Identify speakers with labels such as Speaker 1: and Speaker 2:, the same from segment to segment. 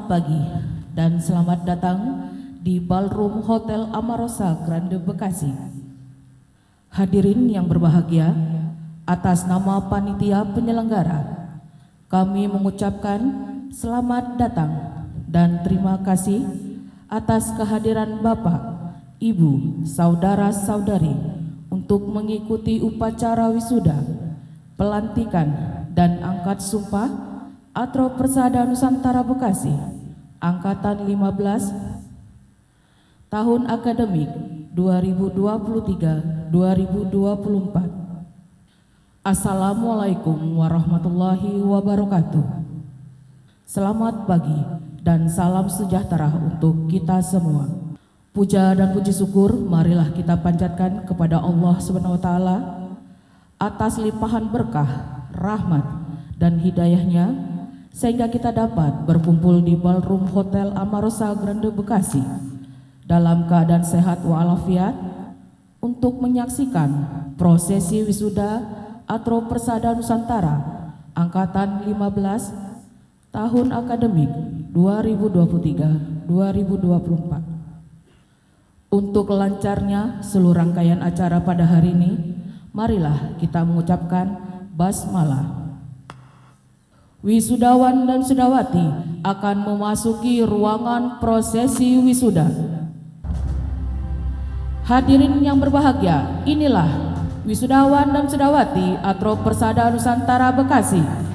Speaker 1: Selamat pagi dan selamat datang di Ballroom Hotel Amarosa Grande Bekasi. Hadirin yang berbahagia, atas nama panitia penyelenggara, kami mengucapkan selamat datang dan terima kasih atas kehadiran Bapak, Ibu, Saudara-saudari untuk mengikuti upacara wisuda, pelantikan dan angkat sumpah Atro Persada Nusantara Bekasi Angkatan 15 tahun akademik 2023-2024. Assalamualaikum warahmatullahi wabarakatuh. Selamat pagi dan salam sejahtera untuk kita semua. Puja dan puji syukur marilah kita panjatkan kepada Allah Subhanahu wa taala atas limpahan berkah, rahmat dan hidayahnya sehingga kita dapat berkumpul di Ballroom Hotel Amarosa Grande Bekasi dalam keadaan sehat walafiat untuk menyaksikan prosesi wisuda Atro Persada Nusantara Angkatan 15 tahun akademik 2023-2024. Untuk lancarnya seluruh rangkaian acara pada hari ini, marilah kita mengucapkan basmalah. Wisudawan dan wisudawan akan memasuki ruangan prosesi wisuda. Hadirin yang berbahagia, inilah wisudawan dan wisudawati Atro Persada Nusantara Bekasi.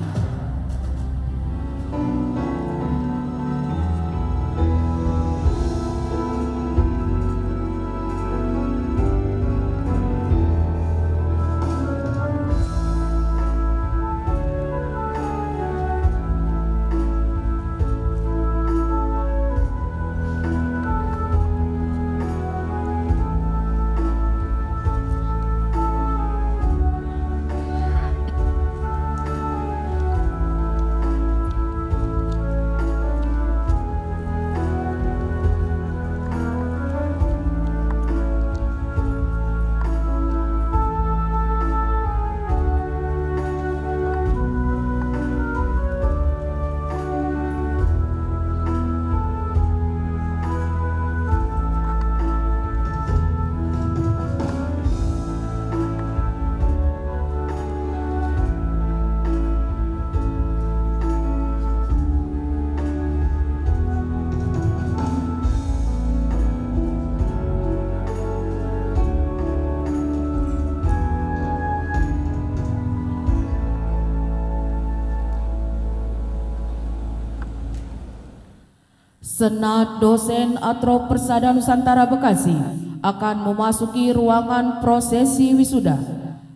Speaker 1: Senat dosen Atro Persada Nusantara Bekasi akan memasuki ruangan prosesi wisuda.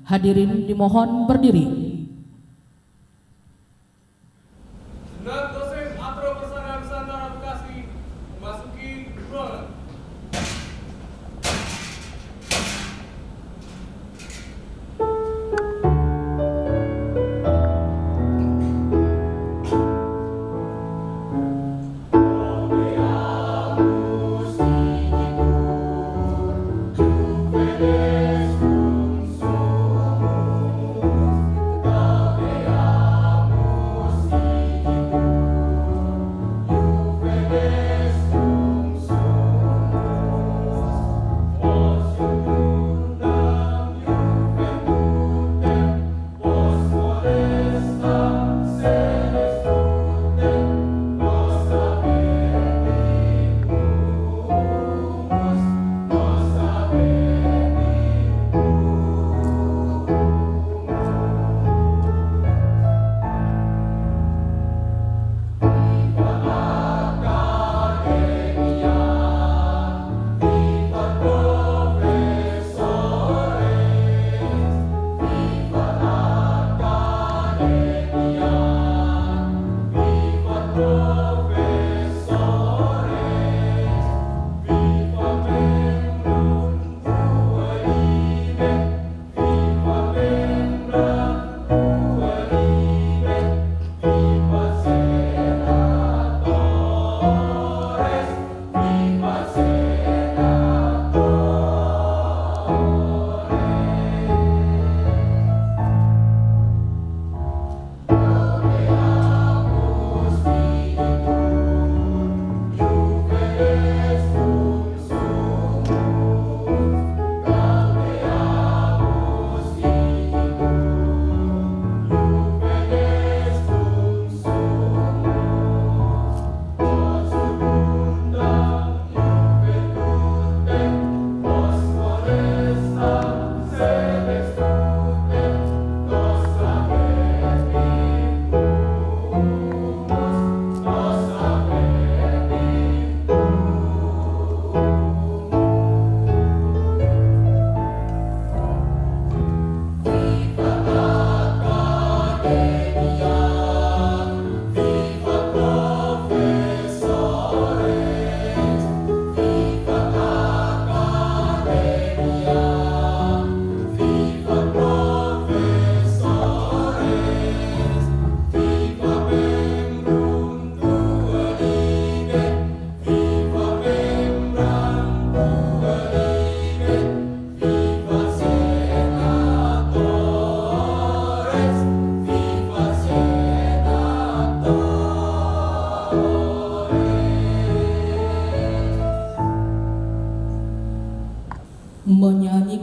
Speaker 1: Hadirin dimohon berdiri.
Speaker 2: Senat dosen Atro Persada Nusantara Bekasi memasuki ruangan.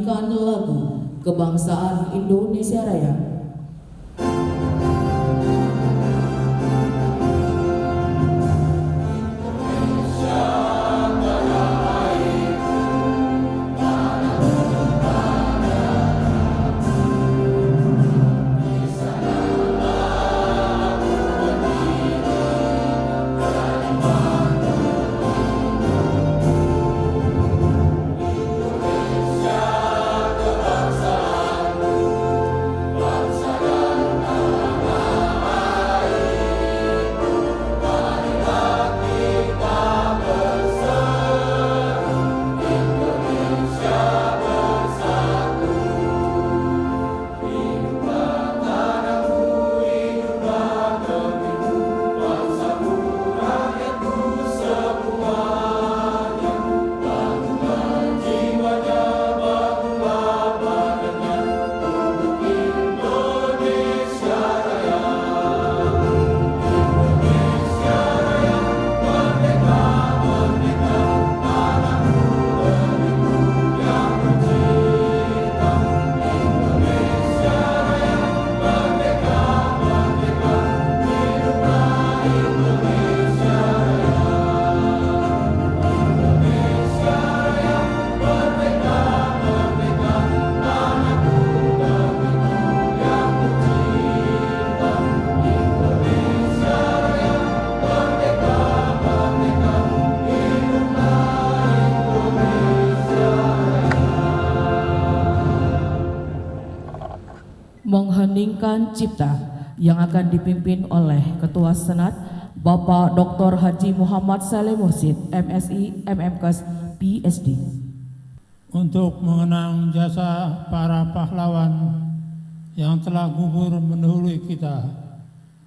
Speaker 1: menyanyikan lagu Kebangsaan Indonesia Raya. Mengheningkan cipta yang akan dipimpin oleh Ketua Senat Bapak Dr. Haji Muhammad Saleh Mursyid, MSI, MMKes, PSD.
Speaker 3: Untuk mengenang jasa para pahlawan yang telah gugur mendahului kita,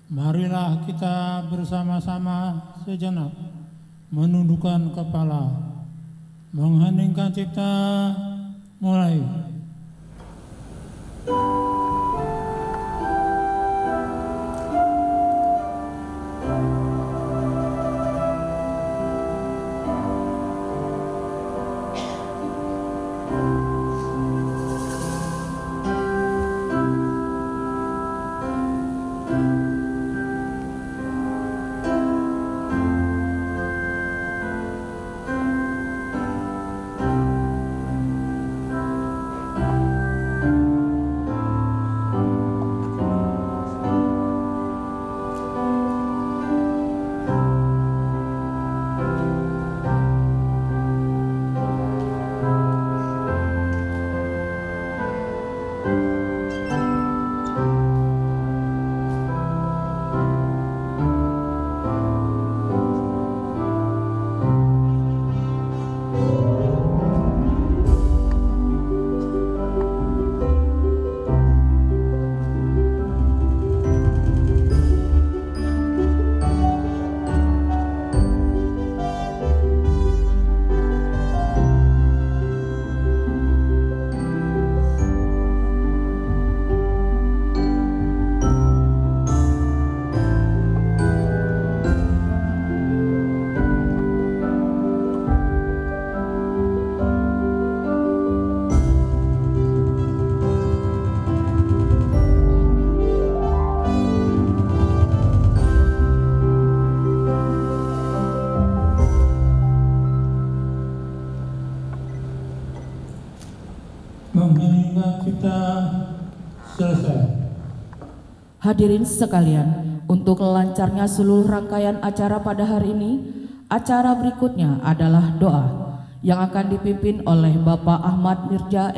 Speaker 3: marilah kita bersama-sama sejenak menundukkan kepala, mengheningkan cipta, mulai. Mengheningkan cipta, selesai.
Speaker 1: Hadirin sekalian, untuk lancarnya seluruh rangkaian acara pada hari ini, acara berikutnya adalah doa yang akan dipimpin oleh Bapak Ahmad Mirja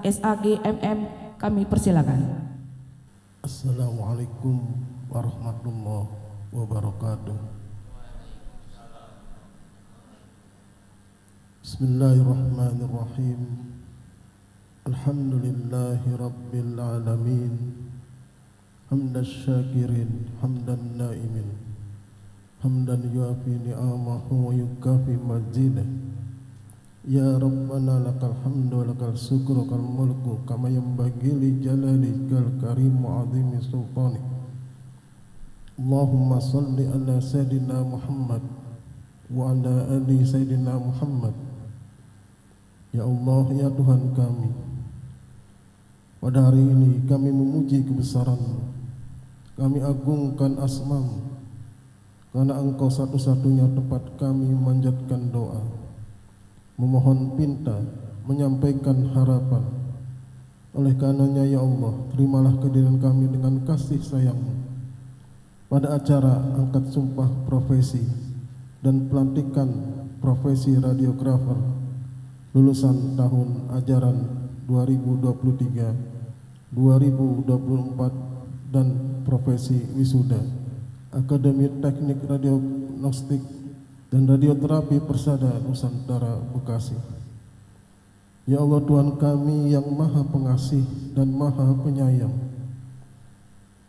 Speaker 1: SAG MM. Kami persilakan.
Speaker 4: Assalamualaikum warahmatullahi wabarakatuh. Bismillahirrahmanirrahim. Alhamdulillahi rabbil alamin. Hamdan syakirin, hamdan naimin, hamdan yuafi ni'amahu wa yukafi mazidah. Ya Rabbana lakal hamdu wa lakal syukru kal mulku kama yanbaghi li jalalikal karim wa azimi sultanik. Allahumma salli ala Sayyidina Muhammad wa ala ali Sayyidina Muhammad. Ya Allah, ya Tuhan kami, Pada hari ini kami memuji kebesaran-Mu, kami agungkan asma-Mu, karena Engkau satu-satunya tempat kami memanjatkan doa, memohon pinta, menyampaikan harapan. Oleh karenanya ya Allah, terimalah kehadiran kami dengan kasih sayang-Mu pada acara angkat sumpah profesi dan pelantikan profesi radiografer lulusan tahun ajaran 2023-2024 dan profesi wisuda Akademi Teknik Radiognostik dan Radioterapi Persada Nusantara Bekasi. Ya Allah Tuhan kami yang Maha Pengasih dan Maha Penyayang,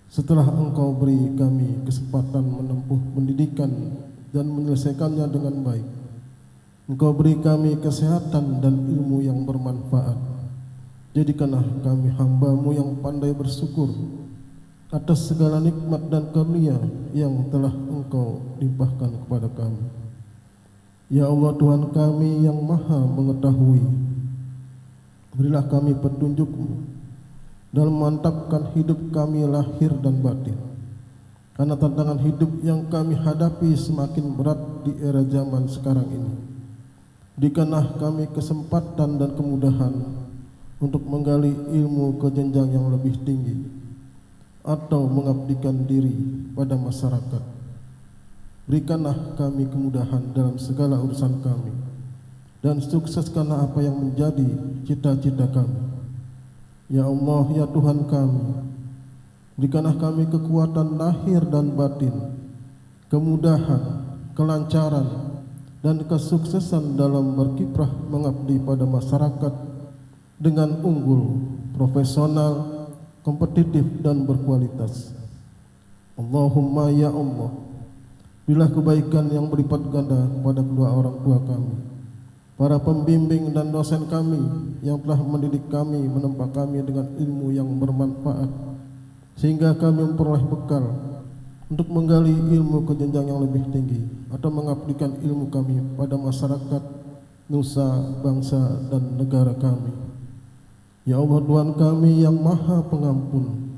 Speaker 4: setelah Engkau beri kami kesempatan menempuh pendidikan dan menyelesaikannya dengan baik, Engkau beri kami kesehatan dan ilmu yang bermanfaat. Jadikanlah kami hamba-Mu yang pandai bersyukur atas segala nikmat dan karunia yang telah Engkau limpahkan kepada kami. Ya Allah Tuhan kami yang Maha Mengetahui, berilah kami petunjuk-Mu dalam memantapkan hidup kami lahir dan batin, karena tantangan hidup yang kami hadapi semakin berat di era zaman sekarang ini. Berikanlah kami kesempatan dan kemudahan untuk menggali ilmu ke jenjang yang lebih tinggi atau mengabdikan diri pada masyarakat. Berikanlah kami kemudahan dalam segala urusan kami, dan sukseskanlah apa yang menjadi cita-cita kami. Ya Allah, ya Tuhan kami, berikanlah kami kekuatan lahir dan batin, kemudahan, kelancaran, dan kesuksesan dalam berkiprah mengabdi pada masyarakat dengan unggul, profesional, kompetitif, dan berkualitas. Allahumma ya Allah, berilah kebaikan yang berlipat ganda pada kedua orang tua kami, para pembimbing dan dosen kami yang telah mendidik kami, menempa kami dengan ilmu yang bermanfaat, sehingga kami memperoleh bekal untuk menggali ilmu ke jenjang yang lebih tinggi atau mengabdikan ilmu kami pada masyarakat, nusa, bangsa, dan negara kami. Ya Allah Tuhan kami yang Maha Pengampun,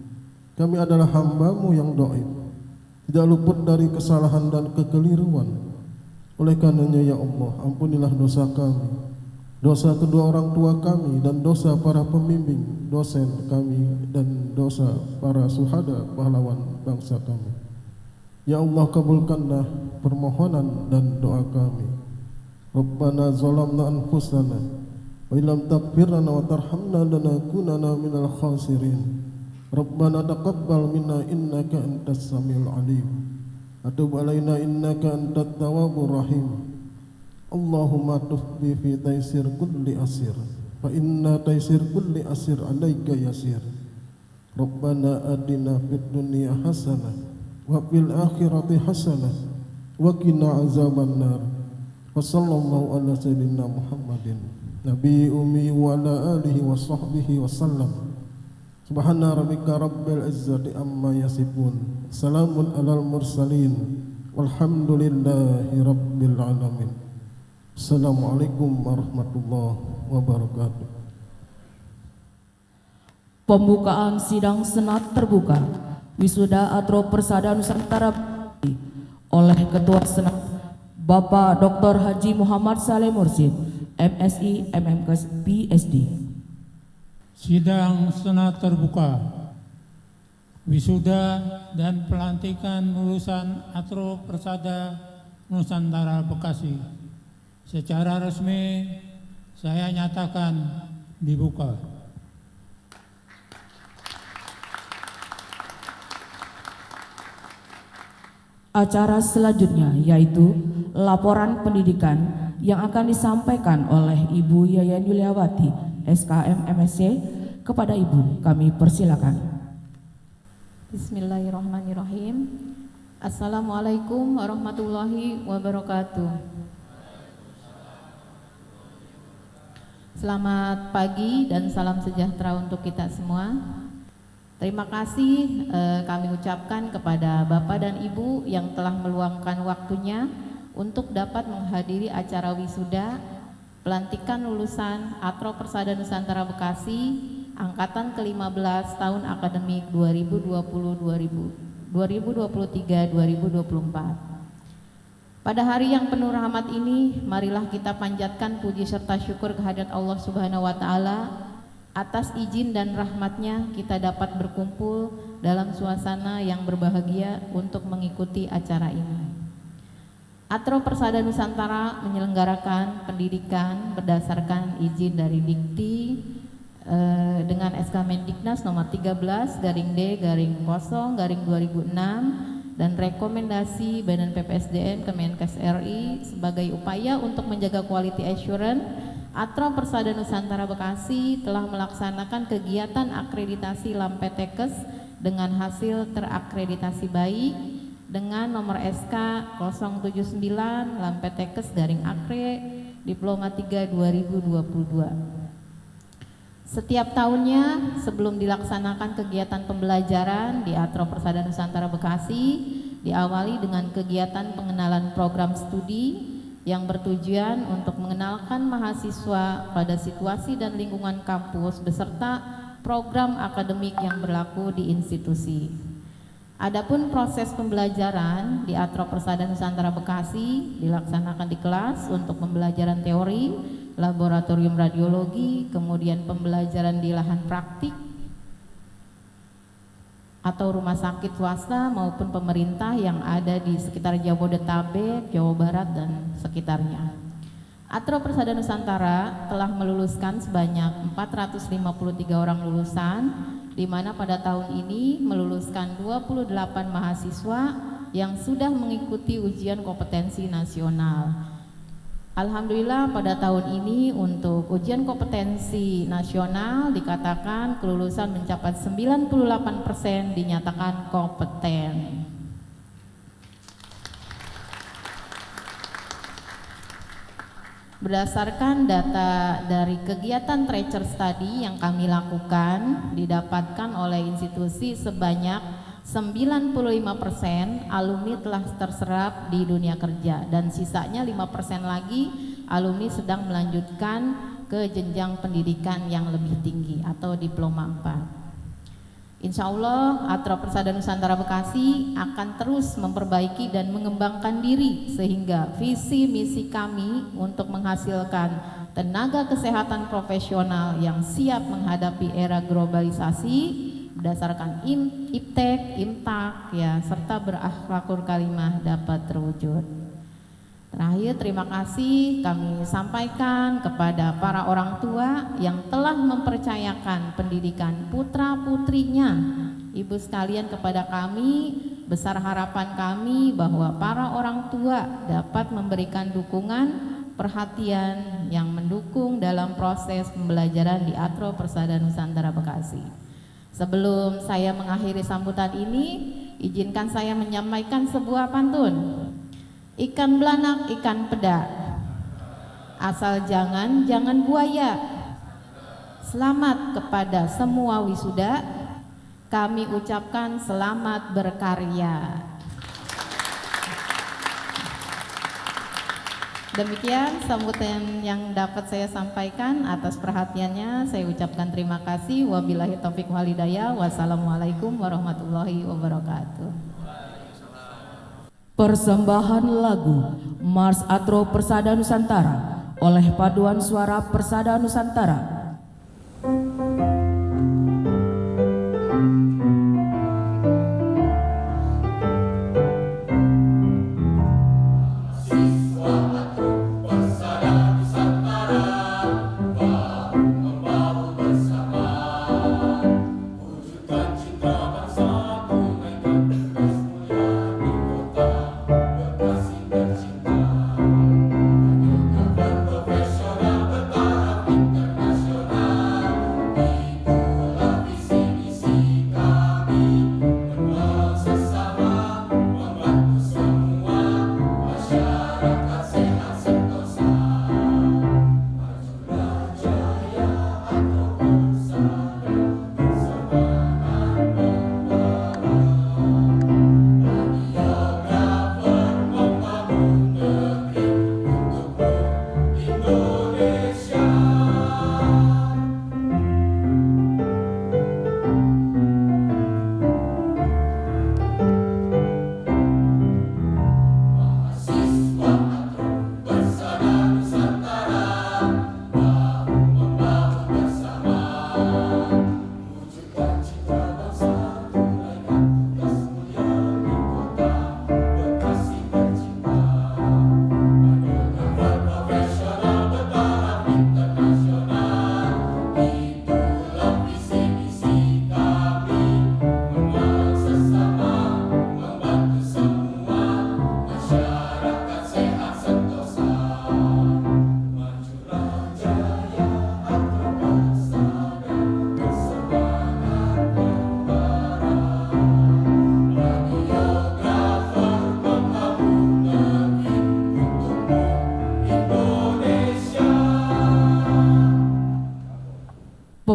Speaker 4: kami adalah hamba-Mu yang dhaif, tidak luput dari kesalahan dan kekeliruan. Oleh karenanya ya Allah, ampunilah dosa kami, dosa kedua orang tua kami, dan dosa para pembimbing, dosen kami, dan dosa para syuhada pahlawan bangsa kami. Ya Allah, kabulkanlah permohonan dan doa kami. Rabbana zalamna anfusana wa illam taghfir lana wa tarhamna lanakunanna minal khasirin. Rabbana taqabbal minna innaka antas samiul alim. Atub alaina innaka antat tawwabur rahim. Allahumma tufbi fi taisir kulli asir, fa inna taisir kulli asir alaika yasir. Rabbana atina fid dunya hasanah wa fil akhirati hasanah wa qina azabannar. Wa sallallahu ala sayyidina Muhammadin nabi ummi wa ala alihi wa sahbihi wa sallam. Subhana rabbika rabbil izzati amma yasifun, salamun alal mursalin, walhamdulillahi rabbil alamin. Assalamualaikum warahmatullahi wabarakatuh.
Speaker 1: Pembukaan sidang Senat terbuka Wisuda Atro Persada Nusantara oleh Ketua Senat Bapak Dr. Haji Muhammad Saleh Mursyid, MSI, MMKes, PSD.
Speaker 3: Sidang Senat terbuka wisuda dan pelantikan lulusan Atro Persada Nusantara Bekasi secara resmi saya nyatakan dibuka.
Speaker 1: Acara selanjutnya yaitu laporan pendidikan yang akan disampaikan oleh Ibu Yayan Yuliawati, SKM MSc. Kepada Ibu kami persilakan.
Speaker 5: Bismillahirrahmanirrahim. Assalamualaikum warahmatullahi wabarakatuh. Selamat pagi dan salam sejahtera untuk kita semua. Terima kasih kami ucapkan kepada Bapak dan Ibu yang telah meluangkan waktunya untuk dapat menghadiri acara wisuda pelantikan lulusan Atro Persada Nusantara Bekasi angkatan ke-15 tahun akademik 2023-2024. Pada hari yang penuh rahmat ini, marilah kita panjatkan puji serta syukur kehadirat Allah Subhanahu wa Ta'ala. Atas izin dan rahmatnya kita dapat berkumpul dalam suasana yang berbahagia untuk mengikuti acara ini. Atro Persada Nusantara menyelenggarakan pendidikan berdasarkan izin dari Dikti dengan SK Mendiknas nomor 13/D/0/2006 dan rekomendasi Badan PPSDM Kemenkes RI sebagai upaya untuk menjaga quality assurance. Atro Persada Nusantara Bekasi telah melaksanakan kegiatan akreditasi Lampetekes dengan hasil terakreditasi baik dengan nomor SK 079 Lampetekes/Akre Diploma 3 2022. Setiap tahunnya sebelum dilaksanakan kegiatan pembelajaran di Atro Persada Nusantara Bekasi diawali dengan kegiatan pengenalan program studi yang bertujuan untuk mengenalkan mahasiswa pada situasi dan lingkungan kampus beserta program akademik yang berlaku di institusi. Adapun proses pembelajaran di Atro Persada Nusantara Bekasi dilaksanakan di kelas untuk pembelajaran teori, laboratorium radiologi, kemudian pembelajaran di lahan praktik atau rumah sakit swasta maupun pemerintah yang ada di sekitar Jabodetabek, Jawa Barat dan sekitarnya. Atro Persada Nusantara telah meluluskan sebanyak 453 orang lulusan, di mana pada tahun ini meluluskan 28 mahasiswa yang sudah mengikuti ujian kompetensi nasional. Alhamdulillah pada tahun ini untuk ujian kompetensi nasional dikatakan kelulusan mencapai 98% dinyatakan kompeten. Berdasarkan data dari kegiatan Tracer Study yang kami lakukan, didapatkan oleh institusi sebanyak 95% alumni telah terserap di dunia kerja dan sisanya 5% lagi alumni sedang melanjutkan ke jenjang pendidikan yang lebih tinggi atau diploma 4. Insya Allah Atro Persada Nusantara Bekasi akan terus memperbaiki dan mengembangkan diri sehingga visi misi kami untuk menghasilkan tenaga kesehatan profesional yang siap menghadapi era globalisasi berdasarkan iptek, imtak ya, serta berakhlakul kalimah dapat terwujud. Terakhir, terima kasih kami sampaikan kepada para orang tua yang telah mempercayakan pendidikan putra-putrinya. Ibu sekalian, kepada kami, besar harapan kami bahwa para orang tua dapat memberikan dukungan, perhatian yang mendukung dalam proses pembelajaran di Atro Persada Nusantara Bekasi. Sebelum saya mengakhiri sambutan ini, izinkan saya menyampaikan sebuah pantun. Ikan belanak, ikan peda, asal jangan buaya. Selamat kepada semua wisuda, kami ucapkan selamat berkarya. Demikian sambutan yang dapat saya sampaikan. Atas perhatiannya saya ucapkan terima kasih. Wabillahi taufik wal hidayah. Wassalamualaikum warahmatullahi wabarakatuh.
Speaker 1: Persembahan lagu Mars Atro Persada Nusantara oleh Paduan Suara Persada Nusantara.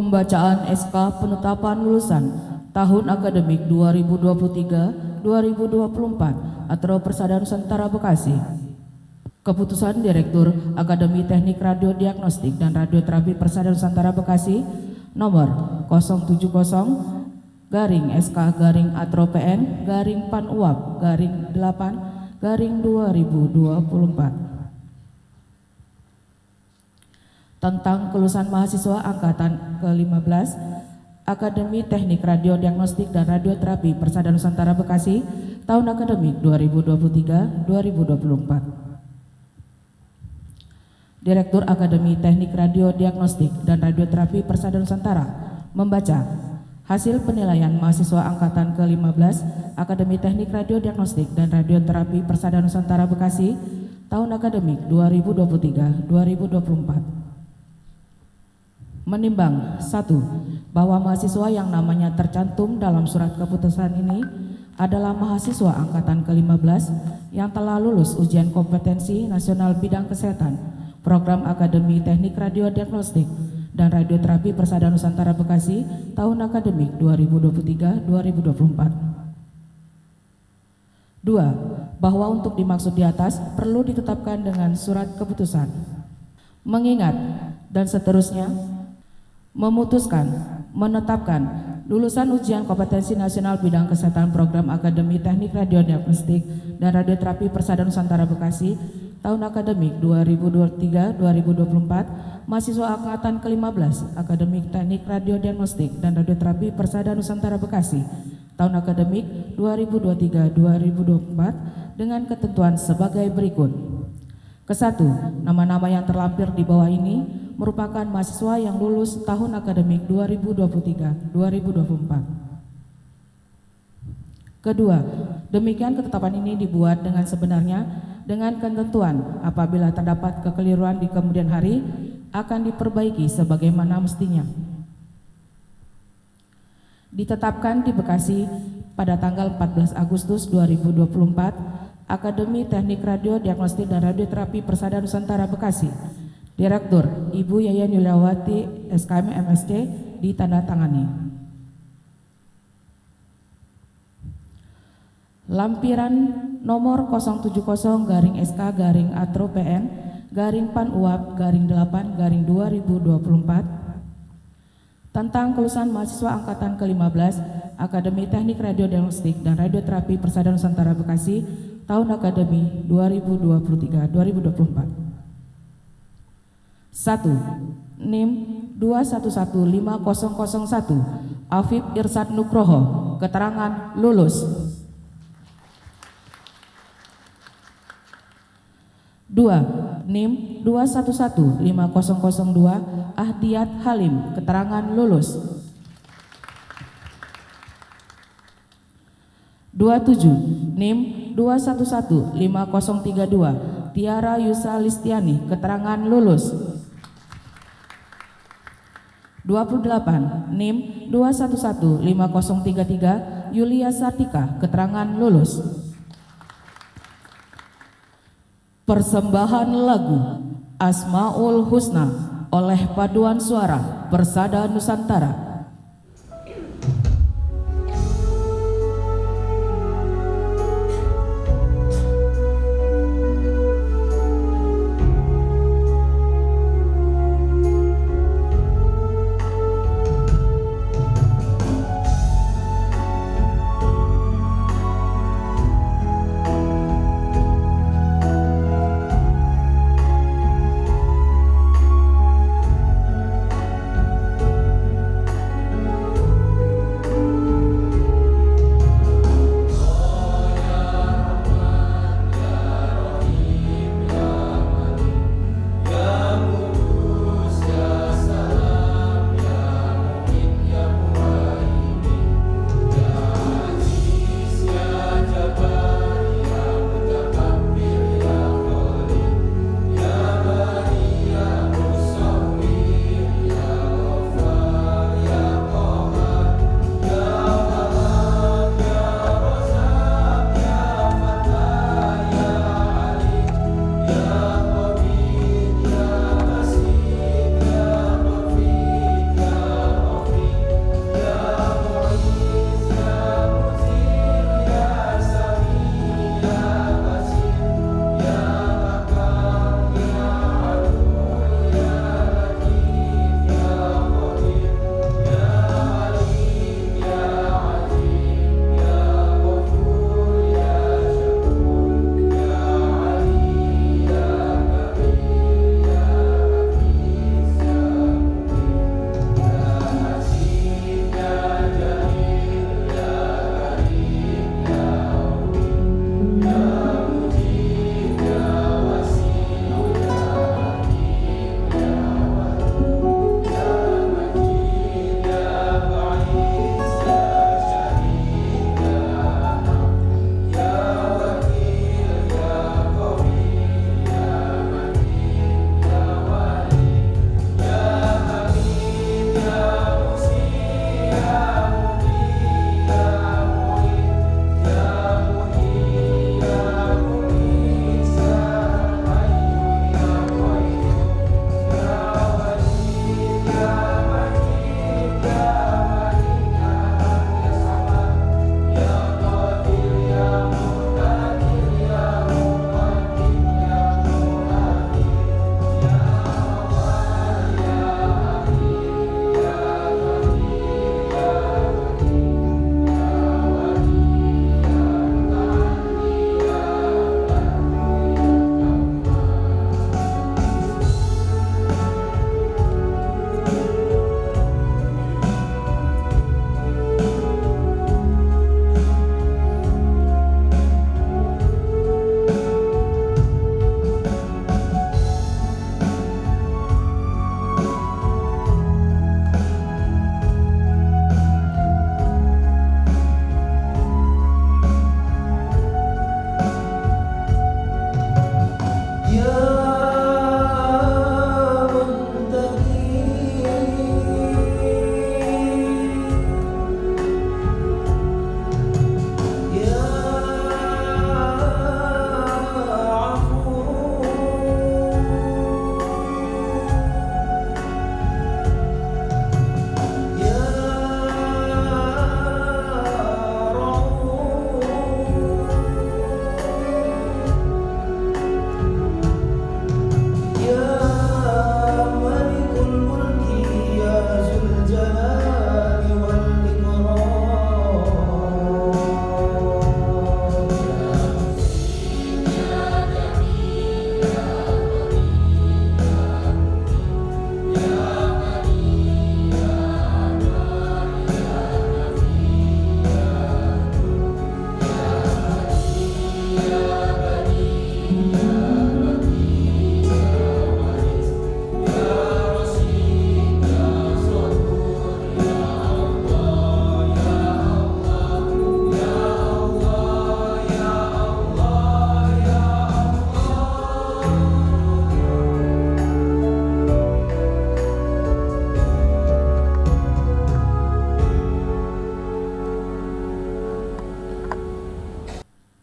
Speaker 1: Pembacaan SK penetapan lulusan tahun akademik 2023-2024 Atro Persada Nusantara Bekasi. Keputusan Direktur Akademi Teknik Radio Diagnostik dan Radioterapi Persada Nusantara Bekasi nomor 070-SK-Atro-PN-PAN-UAP-8-2024 tentang kelulusan mahasiswa angkatan ke-15 Akademi Teknik Radio Diagnostik dan Radioterapi Persada Nusantara Bekasi tahun akademik 2023-2024. Direktur Akademi Teknik Radio Diagnostik dan Radioterapi Persada Nusantara membaca hasil penilaian mahasiswa angkatan ke-15 Akademi Teknik Radio Diagnostik dan Radioterapi Persada Nusantara Bekasi tahun akademik 2023-2024. Menimbang 1. Bahwa mahasiswa yang namanya tercantum dalam surat keputusan ini adalah mahasiswa angkatan ke-15 yang telah lulus ujian kompetensi nasional bidang kesehatan program Akademi Teknik Radio Diagnostik dan Radioterapi Persada Nusantara Bekasi tahun akademik 2023-2024. 2. Bahwa untuk dimaksud di atas perlu ditetapkan dengan surat keputusan. Mengingat dan seterusnya memutuskan, menetapkan lulusan ujian kompetensi nasional bidang kesehatan program Akademi Teknik Radio Diagnostik dan Radioterapi Persada Nusantara Bekasi tahun akademik 2023-2024 mahasiswa angkatan ke-15 Akademi Teknik Radio Diagnostik dan Radioterapi Persada Nusantara Bekasi tahun akademik 2023-2024 dengan ketentuan sebagai berikut. Ke-1, nama-nama yang terlampir di bawah ini merupakan mahasiswa yang lulus tahun akademik 2023-2024. Kedua, demikian ketetapan ini dibuat dengan sebenarnya dengan ketentuan apabila terdapat kekeliruan di kemudian hari akan diperbaiki sebagaimana mestinya. Ditetapkan di Bekasi pada tanggal 14 Agustus 2024 Akademi Teknik Radio Diagnostik dan Radioterapi Persada Nusantara Bekasi. Direktur Ibu Yayan Yuliawati SKM MSc ditandatangani. Lampiran nomor 070-SK-ATRO-PN-8-2024 tentang kelulusan mahasiswa angkatan ke-15 Akademi Teknik Radio Diagnostik dan Radioterapi Persada Nusantara Bekasi tahun akademi 2023-2024. 1. NIM 2115001 Afif Irsad Nugroho, keterangan lulus. 2. NIM 2115002 Ahdiyat Halim, keterangan lulus. 27. NIM 2115032 Tiara Yusa Listiani, keterangan lulus. 28. NIM 2115033 Yulia Sartika, keterangan lulus. Persembahan lagu Asmaul Husna oleh Paduan Suara Persada Nusantara.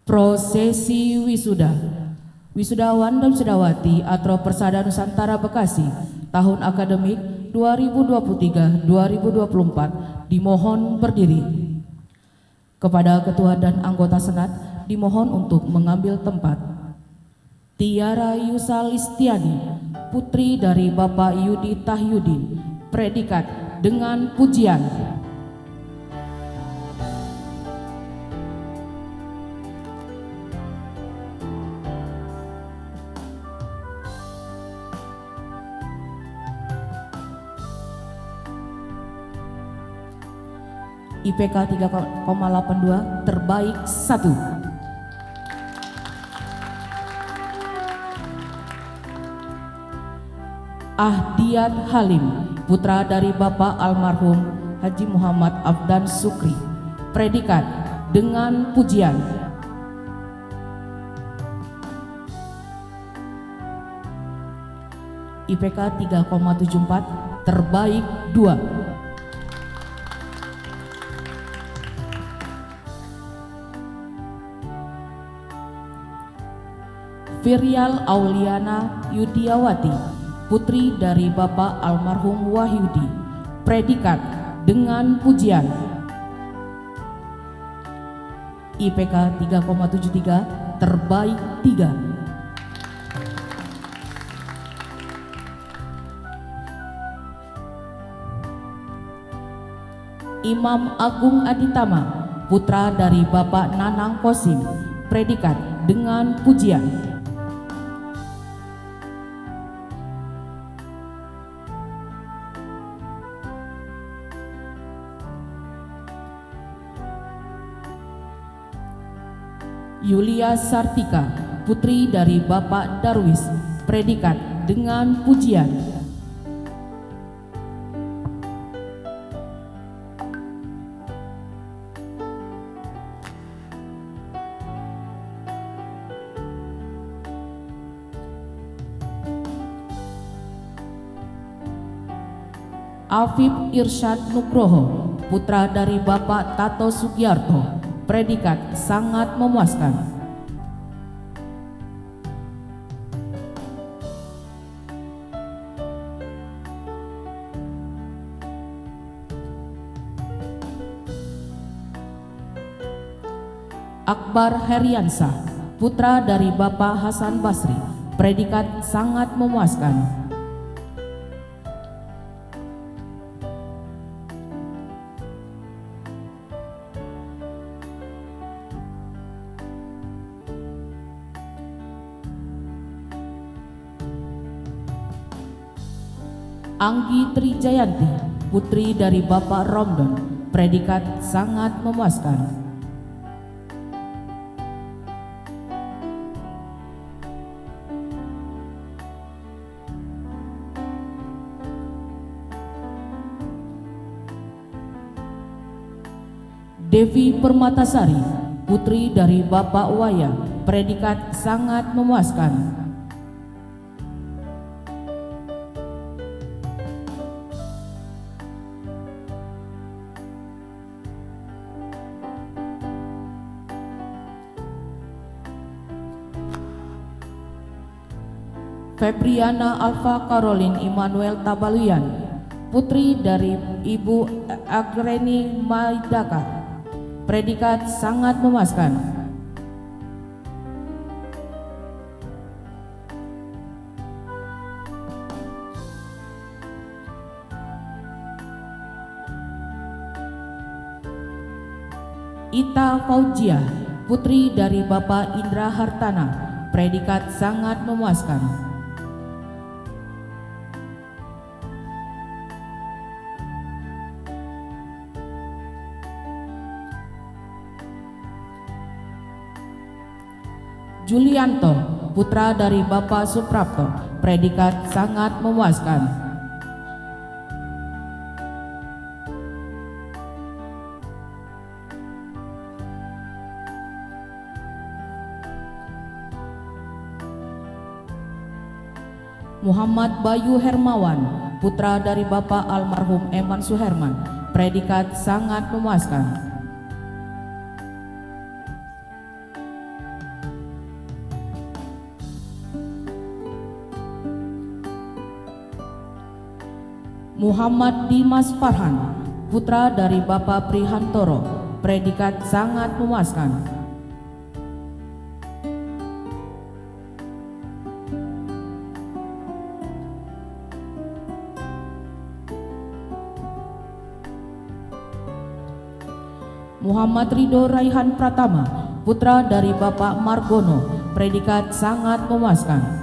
Speaker 1: Prosesi wisuda. Wisudawan dan wisudawati Atro Persada Nusantara Bekasi tahun akademik 2023-2024 dimohon berdiri. Kepada ketua dan anggota senat dimohon untuk mengambil tempat. Tiara Yusalistiani, putri dari Bapak Yudi Tahyudin, predikat dengan pujian. IPK 3,82 terbaik 1. Ahdiat Halim, putra dari Bapak almarhum Haji Muhammad Afdan Sukri, predikat dengan pujian. IPK 3,74 terbaik 2. Virial Auliana Yudiawati, putri dari Bapak almarhum Wahyudi, predikat dengan pujian. IPK 3,73 terbaik 3. Imam Agung Aditama, putra dari Bapak Nanang Kosim, predikat dengan pujian. Yulia Sartika, putri dari Bapak Darwis, predikat dengan pujian. Afif Irsyad Nugroho, putra dari Bapak Tato Sugiarto, predikat sangat memuaskan. Akbar Heriansah, putra dari Bapak Hasan Basri, predikat sangat memuaskan. Anggi Trijayanti, putri dari Bapak Romdon, predikat sangat memuaskan. Devi Permatasari, putri dari Bapak Waya, predikat sangat memuaskan. Febriana Alfa Caroline Immanuel Tabaluyan, putri dari Ibu Agreni Maidaka, predikat sangat memuaskan. Ita Fauzia, putri dari Bapak Indra Hartana, predikat sangat memuaskan. Julianto, putra dari Bapak Suprapto, predikat sangat memuaskan. Muhammad Bayu Hermawan, putra dari Bapak almarhum Eman Suherman, predikat sangat memuaskan. Muhammad Dimas Farhan, putra dari Bapak Prihantoro, predikat sangat memuaskan. Muhammad Ridho Raihan Pratama, putra dari Bapak Margono, predikat sangat memuaskan.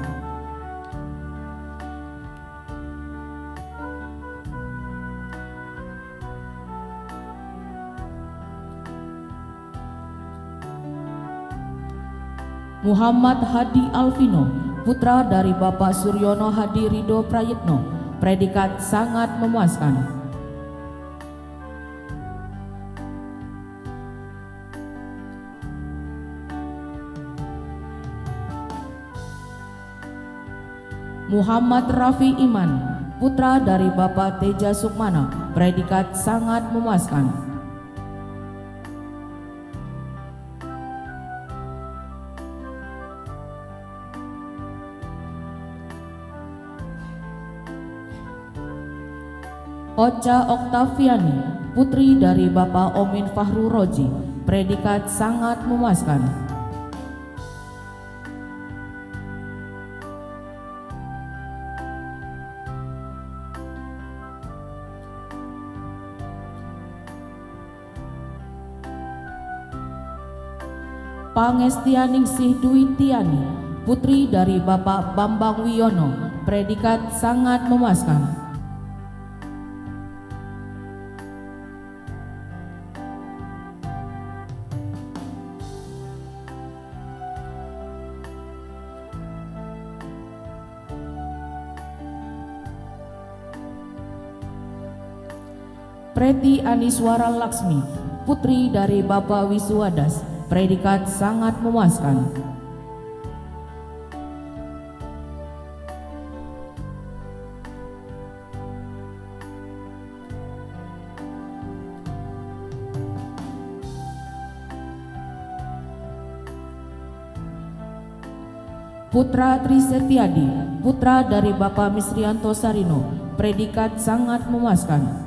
Speaker 1: Muhammad Hadi Alvino, putra dari Bapak Suryono Hadi Ridho Prayitno, predikat sangat memuaskan. Muhammad Rafi Iman, putra dari Bapak Teja Sukmana, predikat sangat memuaskan. Ocha Oktaviani, putri dari Bapak Omin Fahru Roji, predikat sangat memuaskan. Pangestianingsih Dwi Tiani, putri dari Bapak Bambang Wiono, predikat sangat memuaskan. Preti Aniswara Laksmi, putri dari Bapak Wiswadas, predikat sangat memuaskan. Putra Tri Setiadi, putra dari Bapak Misrianto Sarino, predikat sangat memuaskan.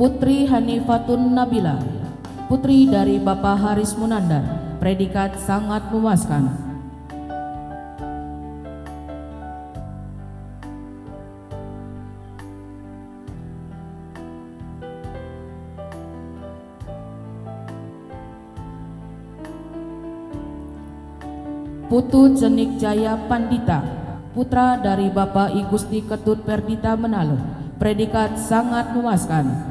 Speaker 1: Putri Hanifatun Nabila, putri dari Bapak Haris Munandar, predikat sangat memuaskan. Putu Cenik Jaya Pandita, putra dari Bapak I Gusti Ketut Perdita Menalo, predikat sangat memuaskan.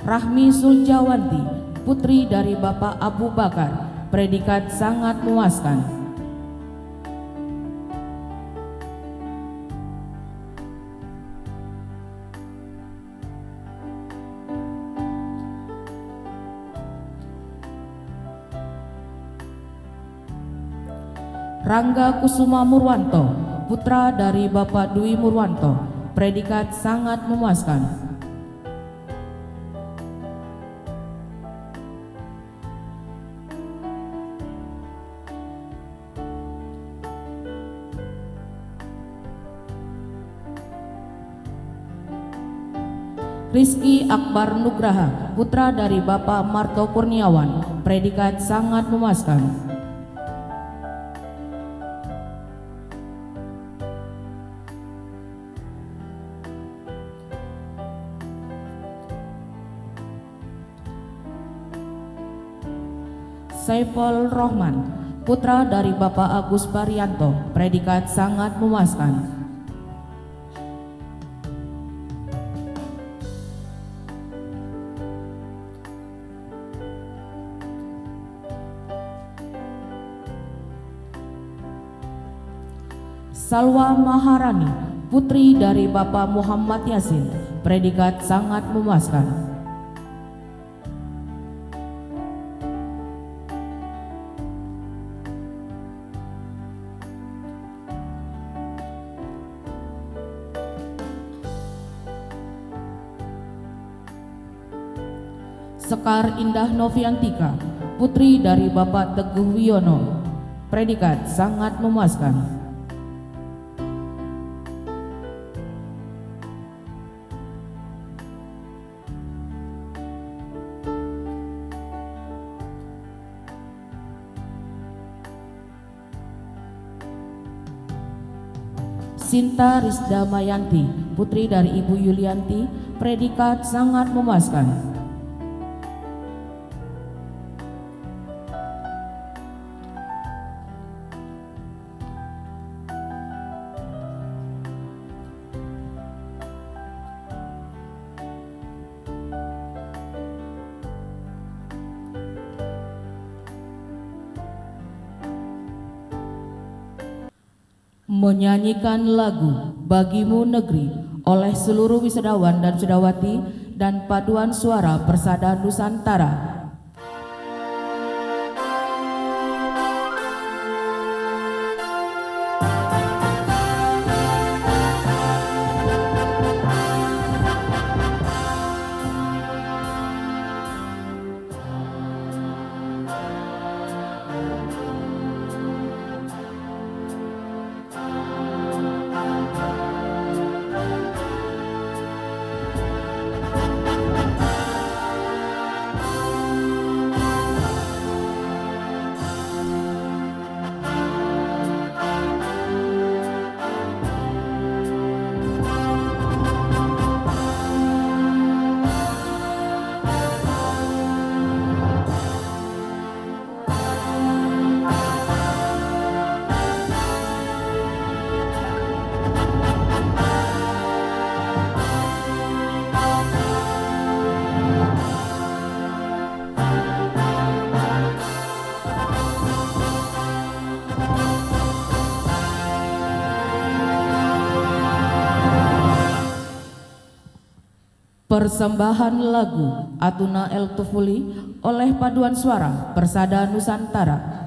Speaker 1: Rahmi Suljawanti, putri dari Bapak Abu Bakar, predikat sangat memuaskan. Rangga Kusuma Murwanto, putra dari Bapak Dwi Murwanto, predikat sangat memuaskan. Rizky Akbar Nugraha, putra dari Bapak Marto Kurniawan, predikat sangat memuaskan. Saiful Rohman, putra dari Bapak Agus Baryanto, predikat sangat memuaskan. Salwa Maharani, putri dari Bapak Muhammad Yasin, predikat sangat memuaskan. Sekar Indah Noviantika, putri dari Bapak Teguh Wiono, predikat sangat memuaskan. Sinta Rizda Mayanti, putri dari Ibu Yulianti, predikat sangat memuaskan. Menyanyikan lagu Bagimu Negeri oleh seluruh wisudawan dan wisudawati dan paduan suara Persada Nusantara. Persembahan lagu Atuna El Tufuli oleh paduan suara Persada Nusantara.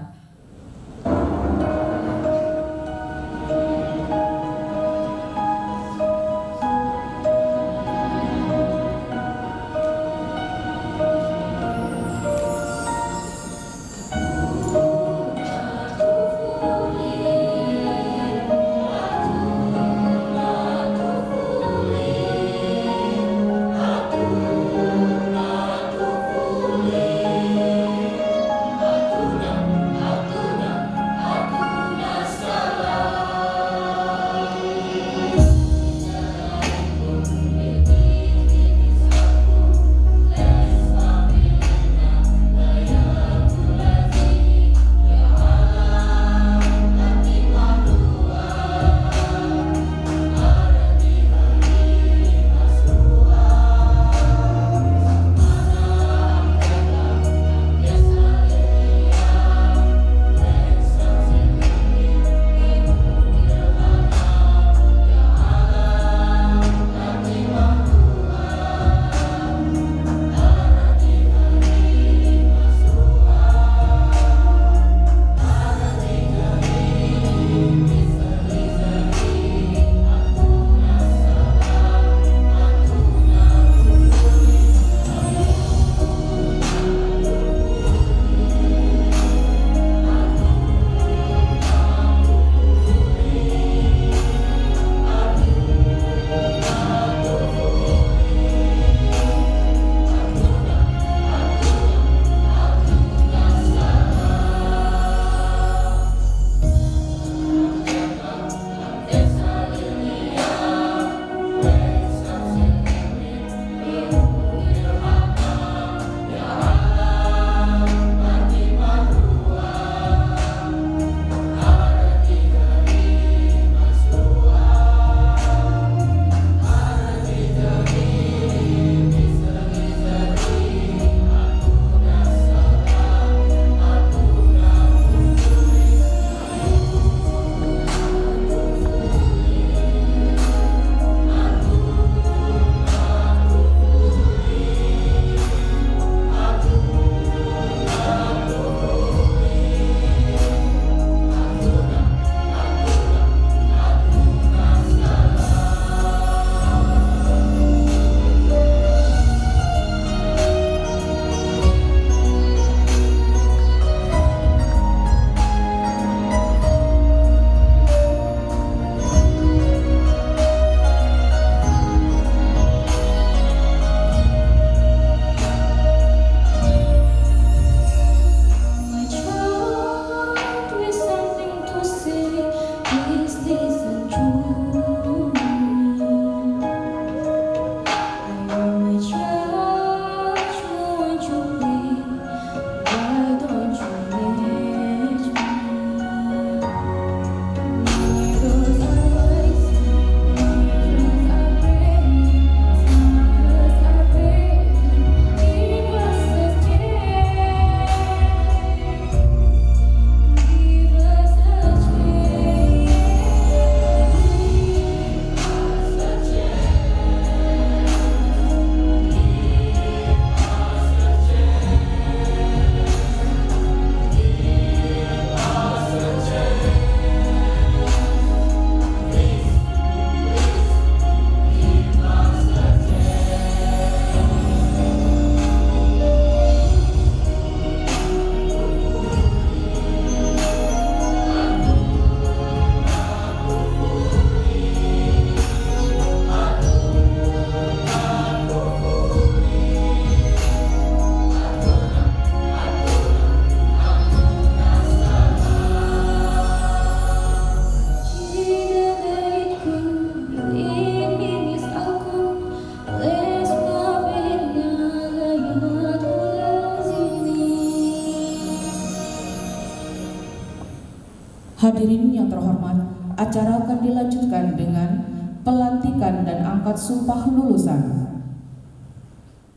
Speaker 1: Hadirin yang terhormat, acara akan dilanjutkan dengan pelantikan dan angkat sumpah lulusan.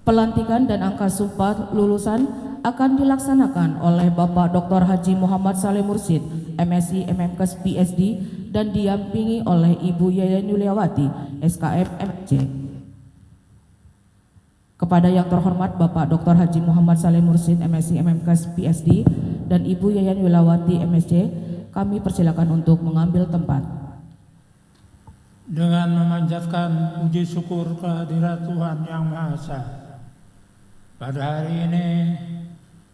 Speaker 1: Pelantikan dan angkat sumpah lulusan akan dilaksanakan oleh Bapak Dr. Haji Muhammad Saleh Mursyid, MSc, MMKes, PhD, dan didampingi oleh Ibu Yayan Yuliawati, SKM, MJ. Kepada yang terhormat Bapak Dr. Haji Muhammad Saleh Mursyid, MSc, MMKes, PhD, dan Ibu Yayan Yuliawati, MSc, kami persilakan untuk mengambil tempat.
Speaker 3: Dengan memanjatkan puji syukur kehadirat Tuhan Yang Maha Esa, pada hari ini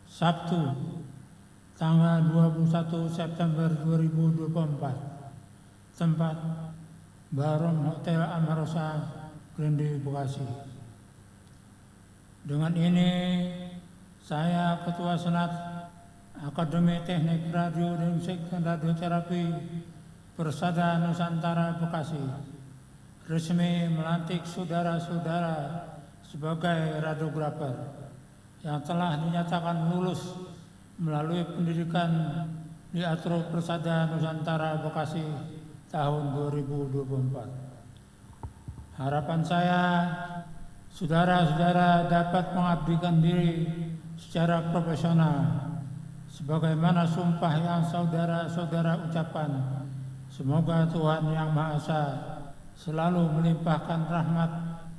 Speaker 3: Sabtu tanggal 21 September 2024, tempat Baron Hotel Amarosa, Grande, Bekasi. Dengan ini saya Ketua Senat Akademi Teknik Radio dan Musik dan Radioterapi Persada Nusantara Bekasi resmi melantik saudara-saudara sebagai radiografer yang telah dinyatakan lulus melalui pendidikan di Atro Persada Nusantara Bekasi tahun 2024. Harapan saya, saudara-saudara dapat mengabdikan diri secara profesional sebagaimana sumpah yang saudara-saudara ucapkan. Semoga Tuhan Yang Maha Esa selalu melimpahkan rahmat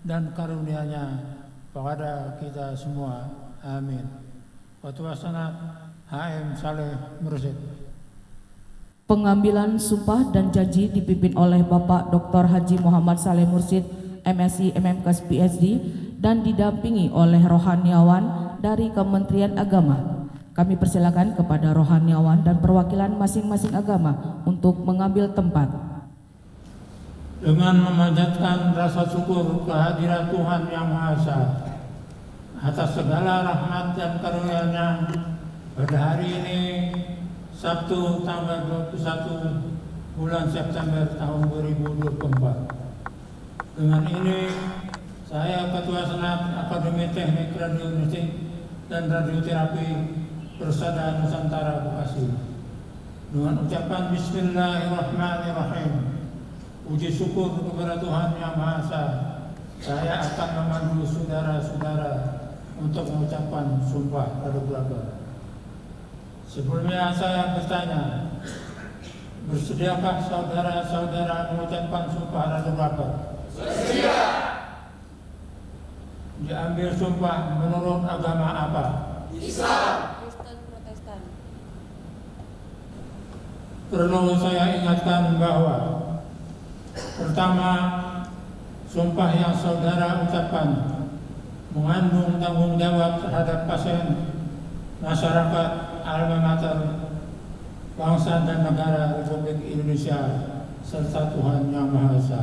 Speaker 3: dan karunia-Nya kepada kita semua. Amin. Ketua Senat HM Saleh Mursyid.
Speaker 1: Pengambilan sumpah dan janji dipimpin oleh Bapak Dr. Haji Muhammad Saleh Mursyid, MSc, MMKes, PhD, dan didampingi oleh rohaniawan dari Kementerian Agama. Kami persilakan kepada rohaniawan dan perwakilan masing-masing agama untuk mengambil tempat.
Speaker 3: Dengan memanjatkan rasa syukur kehadirat Tuhan Yang Maha Esa atas segala rahmat dan karunia-Nya pada hari ini Sabtu tanggal 21 bulan September tahun 2024. Dengan ini saya Ketua Senat Akademi Teknik Radio Musik dan Radioterapi Persada Nusantara Bekasi, dengan ucapan Bismillahirrahmanirrahim, puji syukur kepada Tuhan Yang Maha Esa, saya akan memandu saudara-saudara untuk mengucapkan sumpah radiografer. Sebelumnya saya bertanya, bersediakah saudara-saudara mengucapkan sumpah radiografer? Bersedia. Diambil sumpah menurut agama apa? Islam. Perlu saya ingatkan bahwa pertama, sumpah yang saudara ucapkan mengandung tanggung jawab terhadap pasien, masyarakat, alma mater, bangsa dan negara Republik Indonesia, serta Tuhan Yang Maha Esa.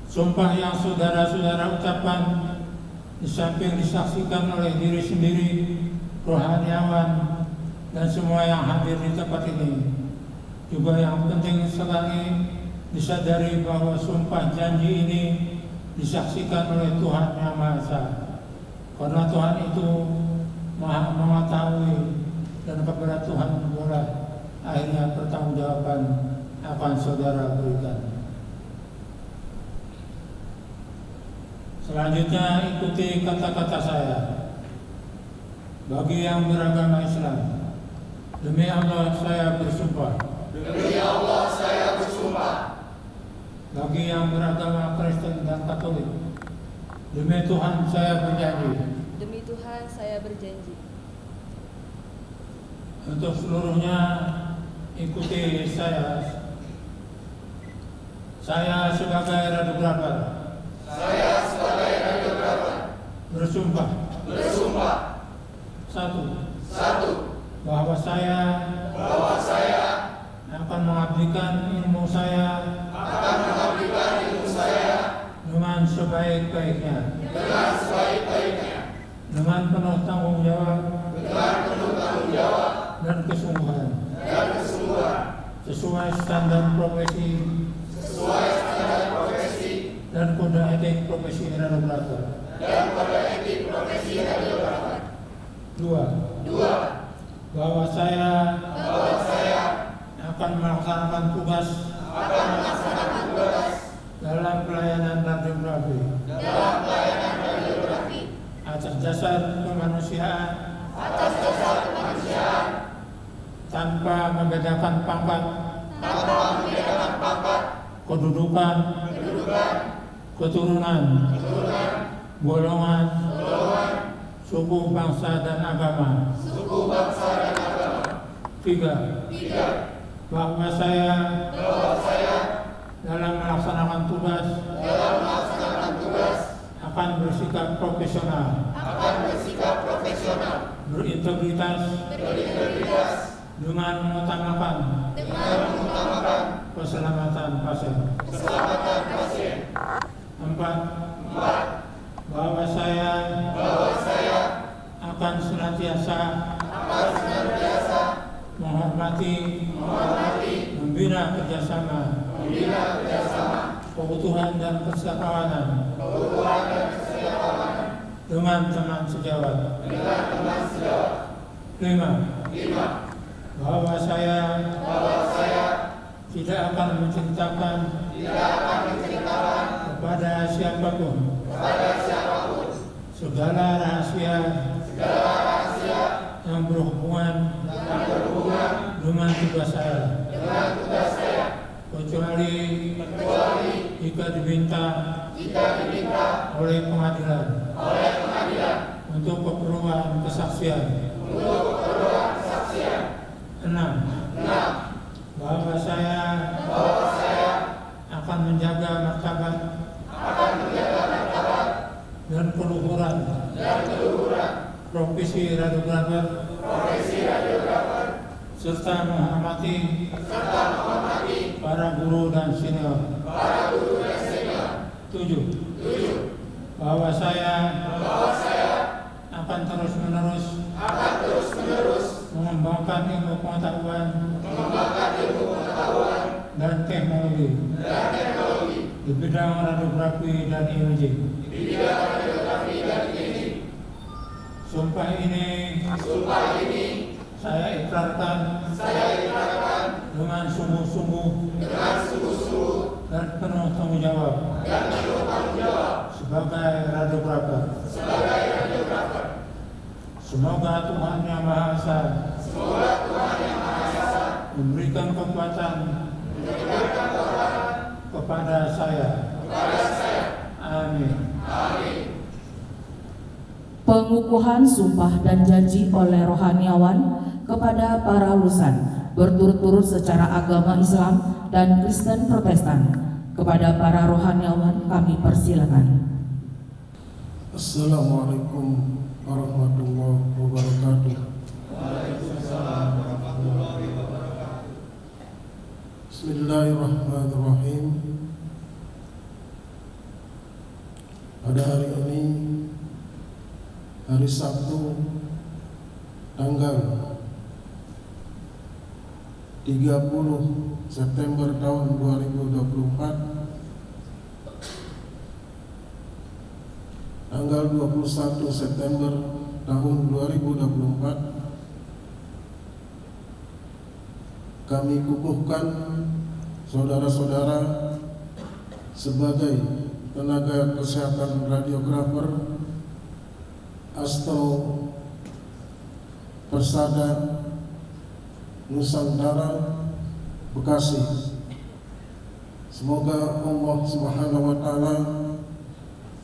Speaker 3: Sumpah yang saudara-saudara ucapkan di samping disaksikan oleh diri sendiri, rohaniawan, dan semua yang hadir di tempat ini, juga yang penting sekali disadari bahwa sumpah janji ini disaksikan oleh Tuhan Yang Maha Esa, karena Tuhan itu Maha mengetahui dan kepada Tuhan pula akhirnya pertanggungjawaban akan saudara berikan. Selanjutnya ikuti kata-kata saya. Bagi yang beragama Islam, demi Allah saya bersumpah. Demi Allah saya bersumpah. Bagi yang beragama Kristen dan Katolik, demi Tuhan saya berjanji. Demi Tuhan saya berjanji. Untuk seluruhnya ikuti saya. Saya sebagai radiografer. Saya sebagai radiografer. Bersumpah. Bersumpah. Satu. Bahwa saya akan mengabdikan ilmu saya dengan sebaik-baiknya, dengan penuh tanggung jawab dan kesungguhan, sesuai standar profesi dan kode etik profesi radiografer. Dua, bahwa saya akan melaksanakan tugas dalam pelayanan radiografi atas dasar kemanusiaan tanpa membedakan pangkat, kedudukan, keturunan, golongan, suku, bangsa, dan agama. Tiga, bahwa saya dalam melaksanakan tugas akan bersikap profesional, berintegritas, dengan mengutamakan keselamatan pasien. Empat, bahwa saya akan senantiasa menghormati, membina kerjasama, keutuhan dan persatuan dengan teman sejawat. Lima, bahwa saya tidak akan menceritakan kepada siapapun segala rahasia yang berhubungan dengan tugas saya, kecuali jika diminta oleh pengadilan untuk keperluan kesaksian. 6. Bahwa saya akan menjaga martabat dan keluhuran profesi radiografer serta menghormati para guru dan senior. 7. Bahwa saya akan terus-menerus mengembangkan ilmu pengetahuan dan teknologi di bidang radiografi dan imaging. Sumpah ini saya ikrarkan dengan sungguh-sungguh dan penuh tanggung jawab sebagai radiografer. Semoga Tuhan Yang Maha Esa memberikan kekuatan kepada saya. Amin.
Speaker 1: Pengukuhan sumpah dan janji oleh rohaniawan kepada para lulusan berturut-turut secara agama Islam dan Kristen Protestan. Kepada para rohaniawan kami persilakan.
Speaker 4: Assalamualaikum warahmatullahi wabarakatuh. Bismillahirrahmanirrahim. Pada hari ini, hari Sabtu, tanggal 30 September tahun 2024, tanggal 21 September tahun 2024, kami kukuhkan saudara-saudara sebagai tenaga kesehatan radiografer Astro Persada Nusantara Bekasi. Semoga Allah Subhanahu wa taala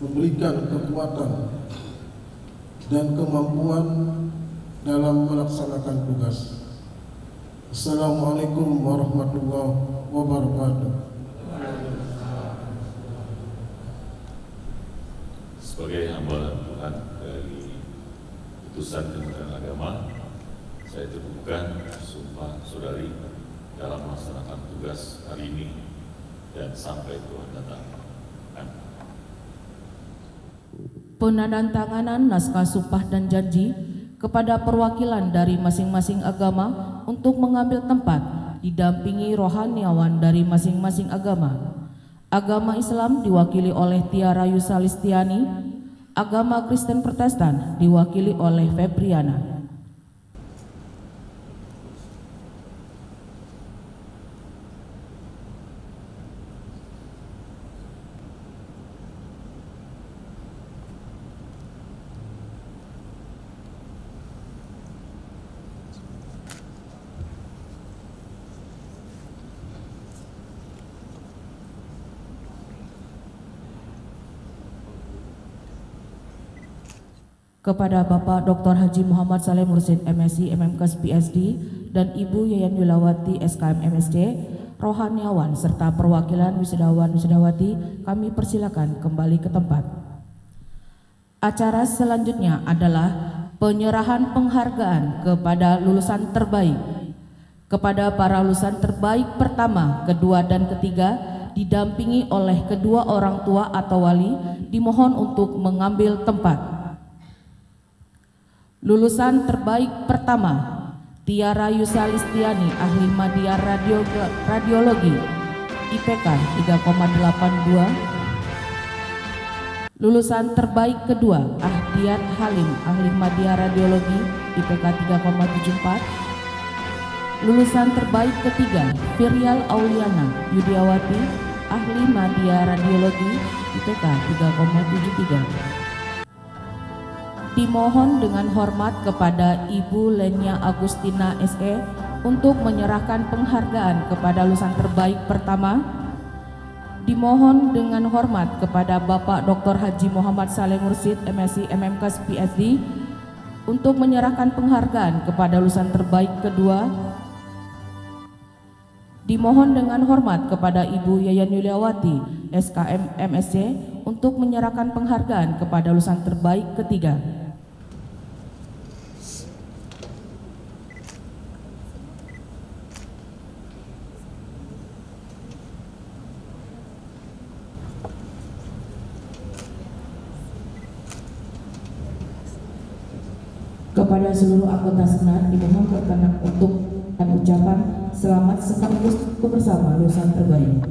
Speaker 4: memberikan kekuatan dan kemampuan dalam melaksanakan tugas. Assalamualaikum warahmatullahi wabarakatuh.
Speaker 6: Sebagai hamba Tuhan dari Putusan Kementerian Agama, saya teguhkan sumpah saudari dalam melaksanakan tugas hari ini dan sampai Tuhan datang.
Speaker 1: Penandatanganan naskah sumpah dan janji kepada perwakilan dari masing-masing agama untuk mengambil tempat didampingi rohaniawan dari masing-masing agama. Agama Islam diwakili oleh Tiara Yusalistiani, agama Kristen Protestan diwakili oleh Febriana. kepada Bapak Dr. Haji Muhammad Saleh Mursyid MSc MMKes PhD dan Ibu Yayan Yulawati SKM MSc, rohaniawan serta perwakilan wisudawan wisudawati kami persilakan kembali ke tempat. Acara selanjutnya adalah penyerahan penghargaan kepada lulusan terbaik. Kepada para lulusan terbaik pertama, kedua dan ketiga didampingi oleh kedua orang tua atau wali dimohon untuk mengambil tempat. Lulusan terbaik pertama, Tiara Yusalistiani, ahli media radiologi, IPK 3,82. Lulusan terbaik kedua, Ahdiat Halim, ahli media radiologi, IPK 3,74. Lulusan terbaik ketiga, Firial Auliana Yudiawati, ahli media radiologi, IPK 3,73. Dimohon dengan hormat kepada Ibu Lenia Agustina SE untuk menyerahkan penghargaan kepada lulusan terbaik pertama. Dimohon dengan hormat kepada Bapak Dr. Haji Muhammad Saleh Mursyid MSc MMKes PhD untuk menyerahkan penghargaan kepada lulusan terbaik kedua. Dimohon dengan hormat kepada Ibu Yayan Yuliawati SKM MSc untuk menyerahkan penghargaan kepada lulusan terbaik ketiga. Kepada seluruh anggota Senat dimohon berkenan untuk ucapan selamat sekaligus bersama lulusan terbaik.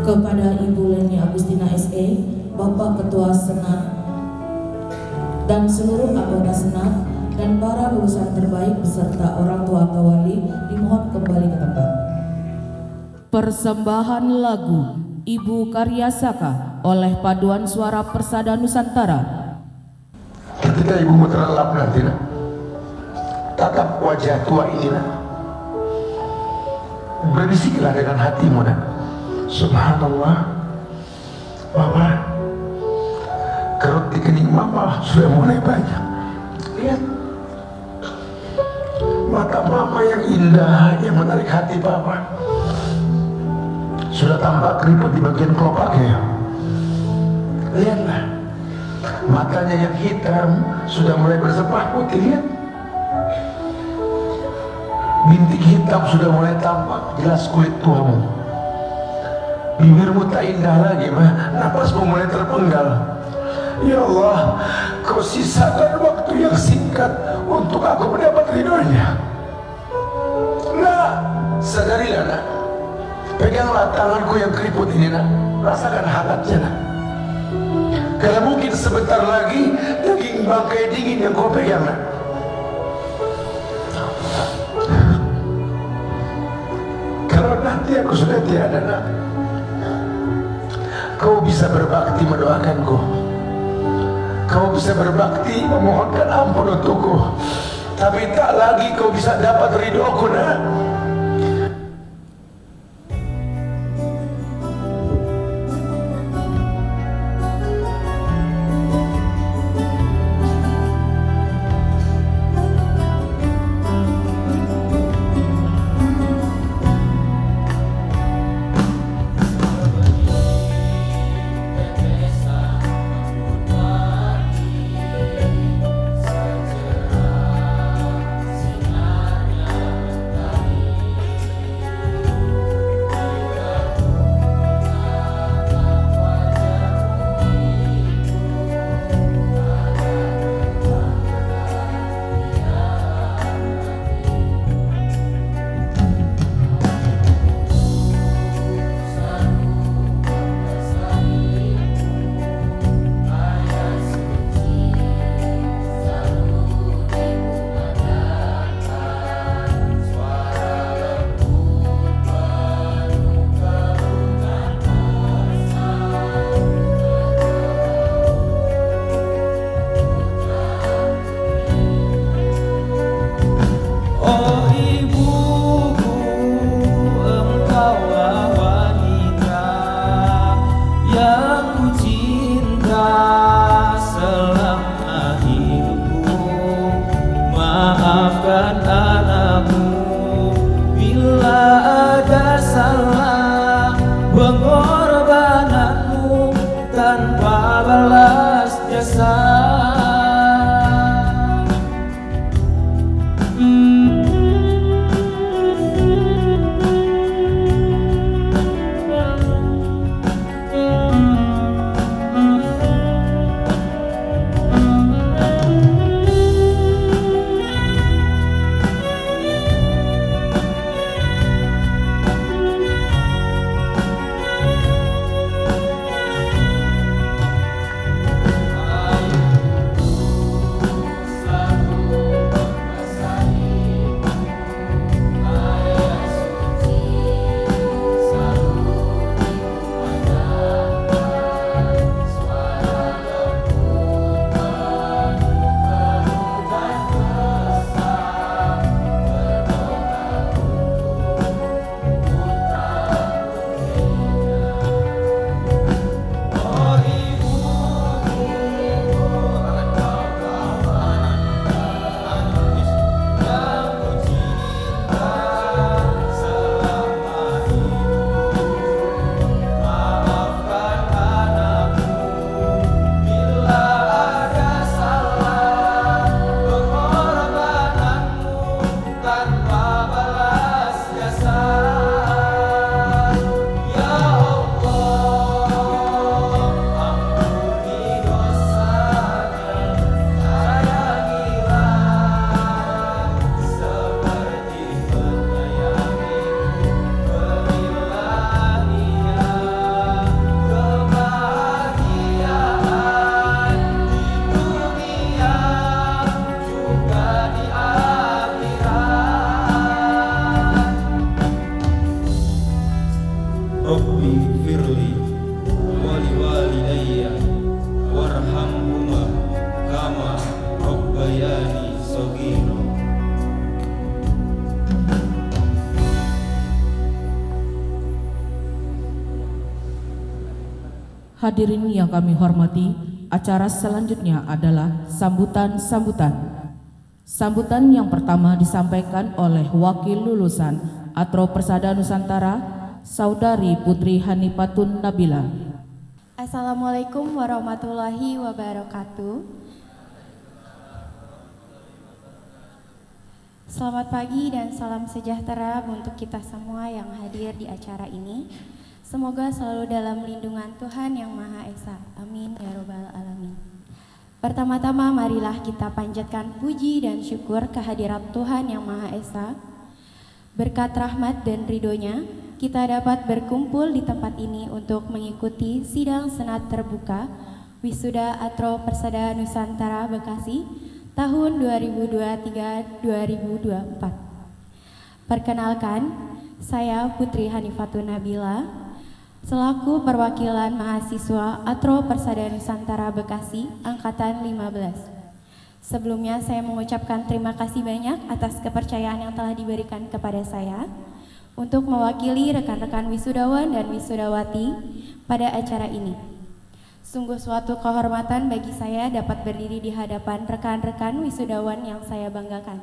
Speaker 1: Kepada Ibu Leni Agustina SE, Bapak Ketua Senat dan seluruh anggota Senat dan para lulusan terbaik beserta orang tua atau wali dimohon kembali ke tempat. Persembahan lagu Ibu Karya Saka oleh Paduan Suara Persada Nusantara.
Speaker 7: Ketika ibumu terlelap nanti, tatap wajah tua ini, berbisiklah dengan hatimu, Subhanallah, Mama, kerut di kening Mama sudah mulai banyak. Lihat mata Mama yang indah, yang menarik hati Papa. Sudah tampak keriput di bagian kelopaknya. Lihatlah, matanya yang hitam sudah mulai bersepah putih. Lihat, bintik hitam sudah mulai tampak jelas kulit tuamu. Bibirmu tak indah lagi, napasmu mulai terpenggal. Ya Allah, Kau sisakan waktu yang singkat untuk aku mendapat ridhonya. Nah, sadarilah, nak. Peganglah tanganku yang keriput ini, nak. Rasakan hangatnya, nak. Karena mungkin sebentar lagi daging bangkai dingin yang kau pegang, nak. Kalau nanti aku sudah tiada, nak, kau bisa berbakti mendoakanku. Kau bisa berbakti memohonkan ampun untukku. Tapi tak lagi kau bisa dapat ridhoku, nak.
Speaker 1: Hadirin yang kami hormati, acara selanjutnya adalah sambutan-sambutan. Sambutan yang pertama disampaikan oleh wakil lulusan Atro Persada Nusantara, Saudari Putri Hanifatun Nabila.
Speaker 8: Assalamualaikum warahmatullahi wabarakatuh. Selamat pagi dan salam sejahtera untuk kita semua yang hadir di acara ini. Semoga selalu dalam lindungan Tuhan Yang Maha Esa. Amin ya robbal alamin. Pertama-tama marilah kita panjatkan puji dan syukur kehadirat Tuhan Yang Maha Esa. Berkat rahmat dan ridhonya, kita dapat berkumpul di tempat ini untuk mengikuti sidang senat terbuka Wisuda Atro Persada Nusantara Bekasi tahun 2023-2024. Perkenalkan, saya Putri Hanifatun Nabila, selaku perwakilan mahasiswa Atro Persada Nusantara Bekasi Angkatan 15. Sebelumnya saya mengucapkan terima kasih banyak atas kepercayaan yang telah diberikan kepada saya untuk mewakili rekan-rekan wisudawan dan wisudawati pada acara ini. Sungguh suatu kehormatan bagi saya dapat berdiri di hadapan rekan-rekan wisudawan yang saya banggakan.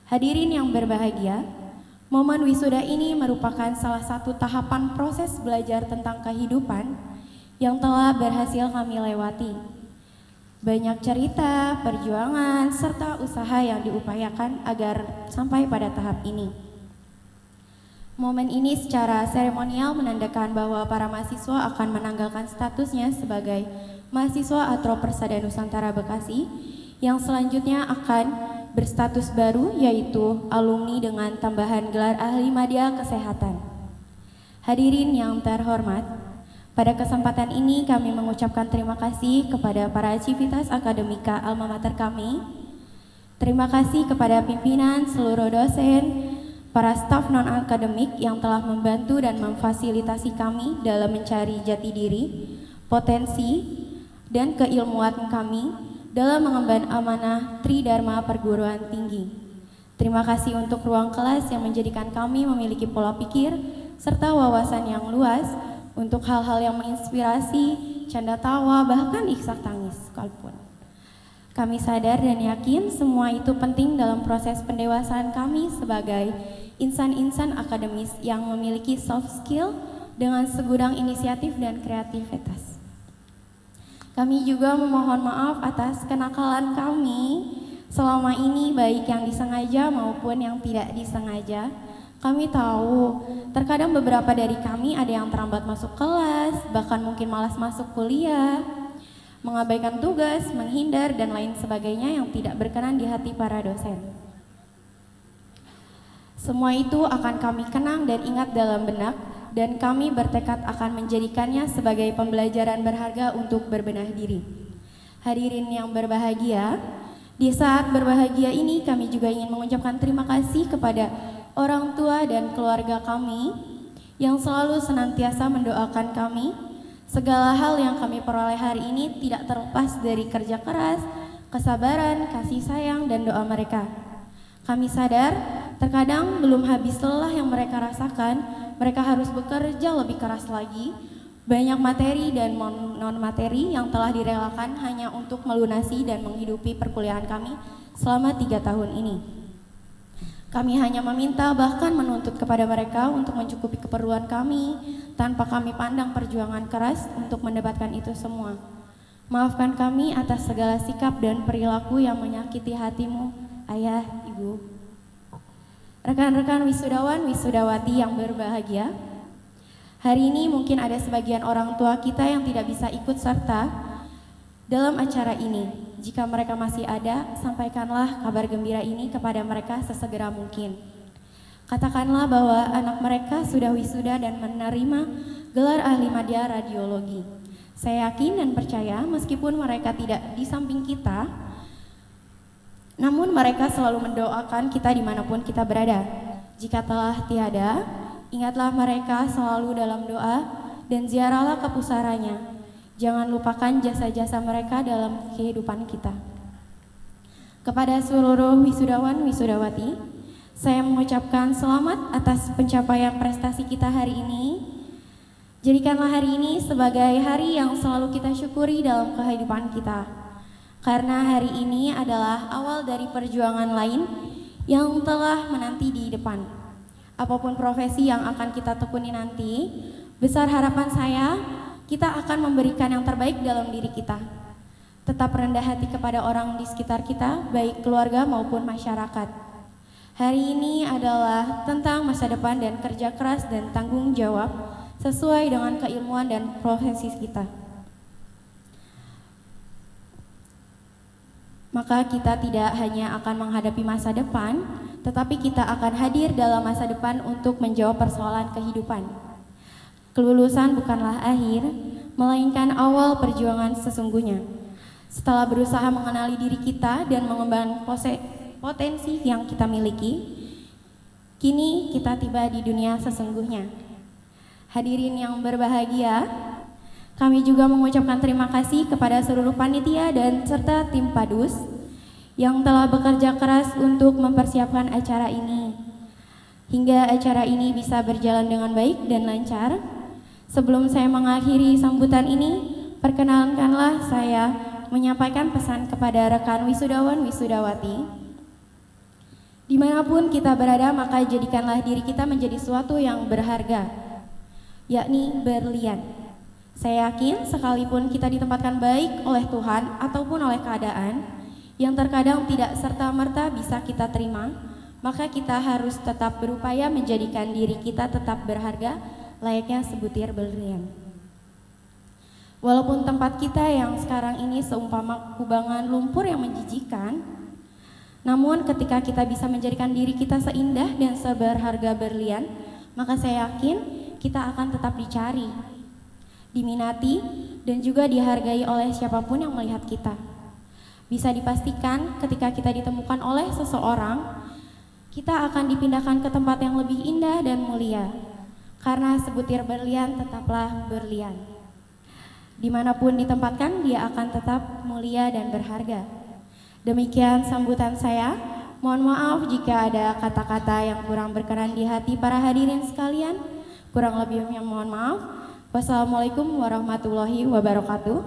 Speaker 8: Hadirin yang berbahagia, momen wisuda ini merupakan salah satu tahapan proses belajar tentang kehidupan yang telah berhasil kami lewati. Banyak cerita, perjuangan, serta usaha yang diupayakan agar sampai pada tahap ini. Momen ini secara seremonial menandakan bahwa para mahasiswa akan menanggalkan statusnya sebagai mahasiswa Atro Persada Nusantara Bekasi yang selanjutnya akan berstatus baru yaitu alumni dengan tambahan gelar ahli madya kesehatan. Hadirin yang terhormat, pada kesempatan ini kami mengucapkan terima kasih kepada para civitas akademika alma mater kami. Terima kasih kepada pimpinan, seluruh dosen, para staf non-akademik yang telah membantu dan memfasilitasi kami dalam mencari jati diri, potensi, dan keilmuan kami dalam mengemban amanah Tridharma Perguruan Tinggi. Terima kasih untuk ruang kelas yang menjadikan kami memiliki pola pikir serta wawasan yang luas untuk hal-hal yang menginspirasi, canda tawa, bahkan isak tangis sekalipun. Kami sadar dan yakin semua itu penting dalam proses pendewasaan kami sebagai insan-insan akademis yang memiliki soft skill dengan segudang inisiatif dan kreativitas. Kami juga memohon maaf atas kenakalan kami selama ini, baik yang disengaja maupun yang tidak disengaja. Kami tahu terkadang beberapa dari kami ada yang terlambat masuk kelas, bahkan mungkin malas masuk kuliah, mengabaikan tugas, menghindar, dan lain sebagainya yang tidak berkenan di hati para dosen. Semua itu akan kami kenang dan ingat dalam benak, dan kami bertekad akan menjadikannya sebagai pembelajaran berharga untuk berbenah diri. Hadirin yang berbahagia, di saat berbahagia ini kami juga ingin mengucapkan terima kasih kepada orang tua dan keluarga kami yang selalu senantiasa mendoakan kami. Segala hal yang kami peroleh hari ini tidak terlepas dari kerja keras, kesabaran, kasih sayang, dan doa mereka. Kami sadar terkadang belum habis lelah yang mereka rasakan, mereka harus bekerja lebih keras lagi. Banyak materi dan non-materi yang telah direlakan hanya untuk melunasi dan menghidupi perkuliahan kami selama 3 tahun ini. Kami hanya meminta bahkan menuntut kepada mereka untuk mencukupi keperluan kami tanpa kami pandang perjuangan keras untuk mendapatkan itu semua. Maafkan kami atas segala sikap dan perilaku yang menyakiti hatimu, Ayah, Ibu. Rekan-rekan wisudawan, wisudawati yang berbahagia, hari ini mungkin ada sebagian orang tua kita yang tidak bisa ikut serta dalam acara ini. Jika mereka masih ada, sampaikanlah kabar gembira ini kepada mereka sesegera mungkin. Katakanlah bahwa anak mereka sudah wisuda dan menerima gelar ahli madya radiologi. Saya yakin dan percaya meskipun mereka tidak di samping kita, namun mereka selalu mendoakan kita dimanapun kita berada. Jika telah tiada, ingatlah mereka selalu dalam doa dan ziarahlah ke pusaranya. Jangan lupakan jasa-jasa mereka dalam kehidupan kita. Kepada seluruh wisudawan, wisudawati, saya mengucapkan selamat atas pencapaian prestasi kita hari ini. Jadikanlah hari ini sebagai hari yang selalu kita syukuri dalam kehidupan kita. Karena hari ini adalah awal dari perjuangan lain yang telah menanti di depan. Apapun profesi yang akan kita tekuni nanti, besar harapan saya, kita akan memberikan yang terbaik dalam diri kita. Tetap rendah hati kepada orang di sekitar kita, baik keluarga maupun masyarakat. Hari ini adalah tentang masa depan dan kerja keras dan tanggung jawab sesuai dengan keilmuan dan profesi kita. Maka kita tidak hanya akan menghadapi masa depan, tetapi kita akan hadir dalam masa depan untuk menjawab persoalan kehidupan. Kelulusan bukanlah akhir, melainkan awal perjuangan sesungguhnya. Setelah berusaha mengenali diri kita dan mengembangkan potensi yang kita miliki, kini kita tiba di dunia sesungguhnya. Hadirin yang berbahagia, kami juga mengucapkan terima kasih kepada seluruh panitia dan serta tim Padus yang telah bekerja keras untuk mempersiapkan acara ini. Hingga acara ini bisa berjalan dengan baik dan lancar. Sebelum saya mengakhiri sambutan ini, perkenankanlah saya menyampaikan pesan kepada rekan wisudawan wisudawati. Dimanapun kita berada, maka jadikanlah diri kita menjadi sesuatu yang berharga, yakni berlian. Saya yakin sekalipun kita ditempatkan baik oleh Tuhan ataupun oleh keadaan yang terkadang tidak serta-merta bisa kita terima, maka kita harus tetap berupaya menjadikan diri kita tetap berharga layaknya sebutir berlian. Walaupun tempat kita yang sekarang ini seumpama kubangan lumpur yang menjijikan, namun ketika kita bisa menjadikan diri kita seindah dan seberharga berlian, maka saya yakin kita akan tetap dicari, diminati, dan juga dihargai oleh siapapun yang melihat kita. Bisa dipastikan ketika kita ditemukan oleh seseorang, kita akan dipindahkan ke tempat yang lebih indah dan mulia, karena sebutir berlian tetaplah berlian. Dimanapun ditempatkan, dia akan tetap mulia dan berharga. Demikian sambutan saya. Mohon maaf jika ada kata-kata yang kurang berkenan di hati para hadirin sekalian. Kurang lebihnya mohon maaf. Wassalamualaikum warahmatullahi wabarakatuh.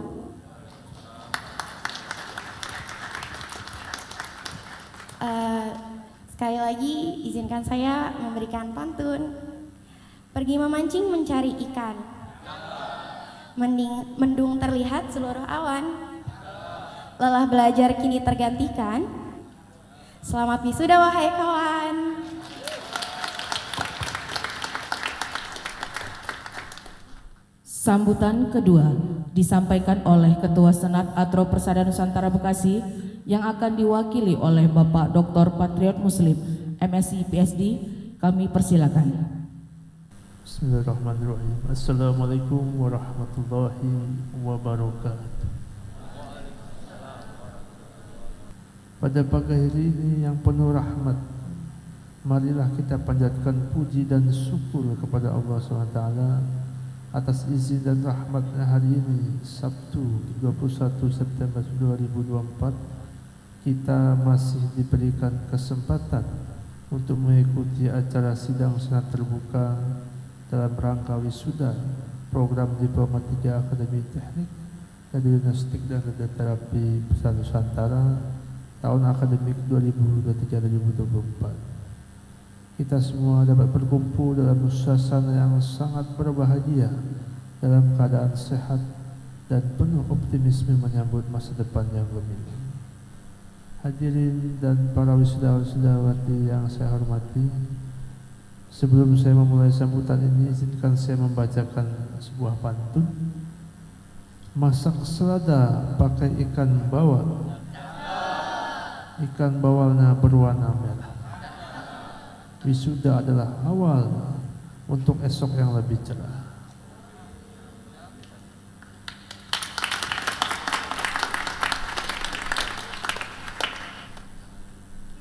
Speaker 8: Sekali lagi izinkan saya memberikan pantun. Pergi memancing mencari ikan, mendung terlihat seluruh awan, lelah belajar kini tergantikan. Selamat wisuda wahai kawan.
Speaker 1: Sambutan kedua disampaikan oleh Ketua Senat Atro Persada Nusantara Bekasi yang akan diwakili oleh Bapak Dr. Patriot Muslim MSI PSD. Kami persilakan.
Speaker 9: Bismillahirrahmanirrahim. Assalamualaikum warahmatullahi wabarakatuh. Pada pagi hari ini yang penuh rahmat, marilah kita panjatkan puji dan syukur kepada Allah SWT atas izin dan rahmatnya hari ini, Sabtu 21 September 2024, kita masih diberikan kesempatan untuk mengikuti acara sidang senat terbuka dalam rangka wisuda program Diploma 3 Akademi Teknik Radiognostik dan Radioterapi Persada Nusantara tahun akademik 2023-2024. Kita semua dapat berkumpul dalam suasana yang sangat berbahagia, dalam keadaan sehat dan penuh optimisme menyambut masa depan yang gemilang. Hadirin dan para wisudawan-wisudawati yang saya hormati, sebelum saya memulai sambutan ini, izinkan saya membacakan sebuah pantun. Masak selada pakai ikan bawal, ikan bawalnya berwarna merah. Wisuda adalah awal untuk esok yang lebih cerah.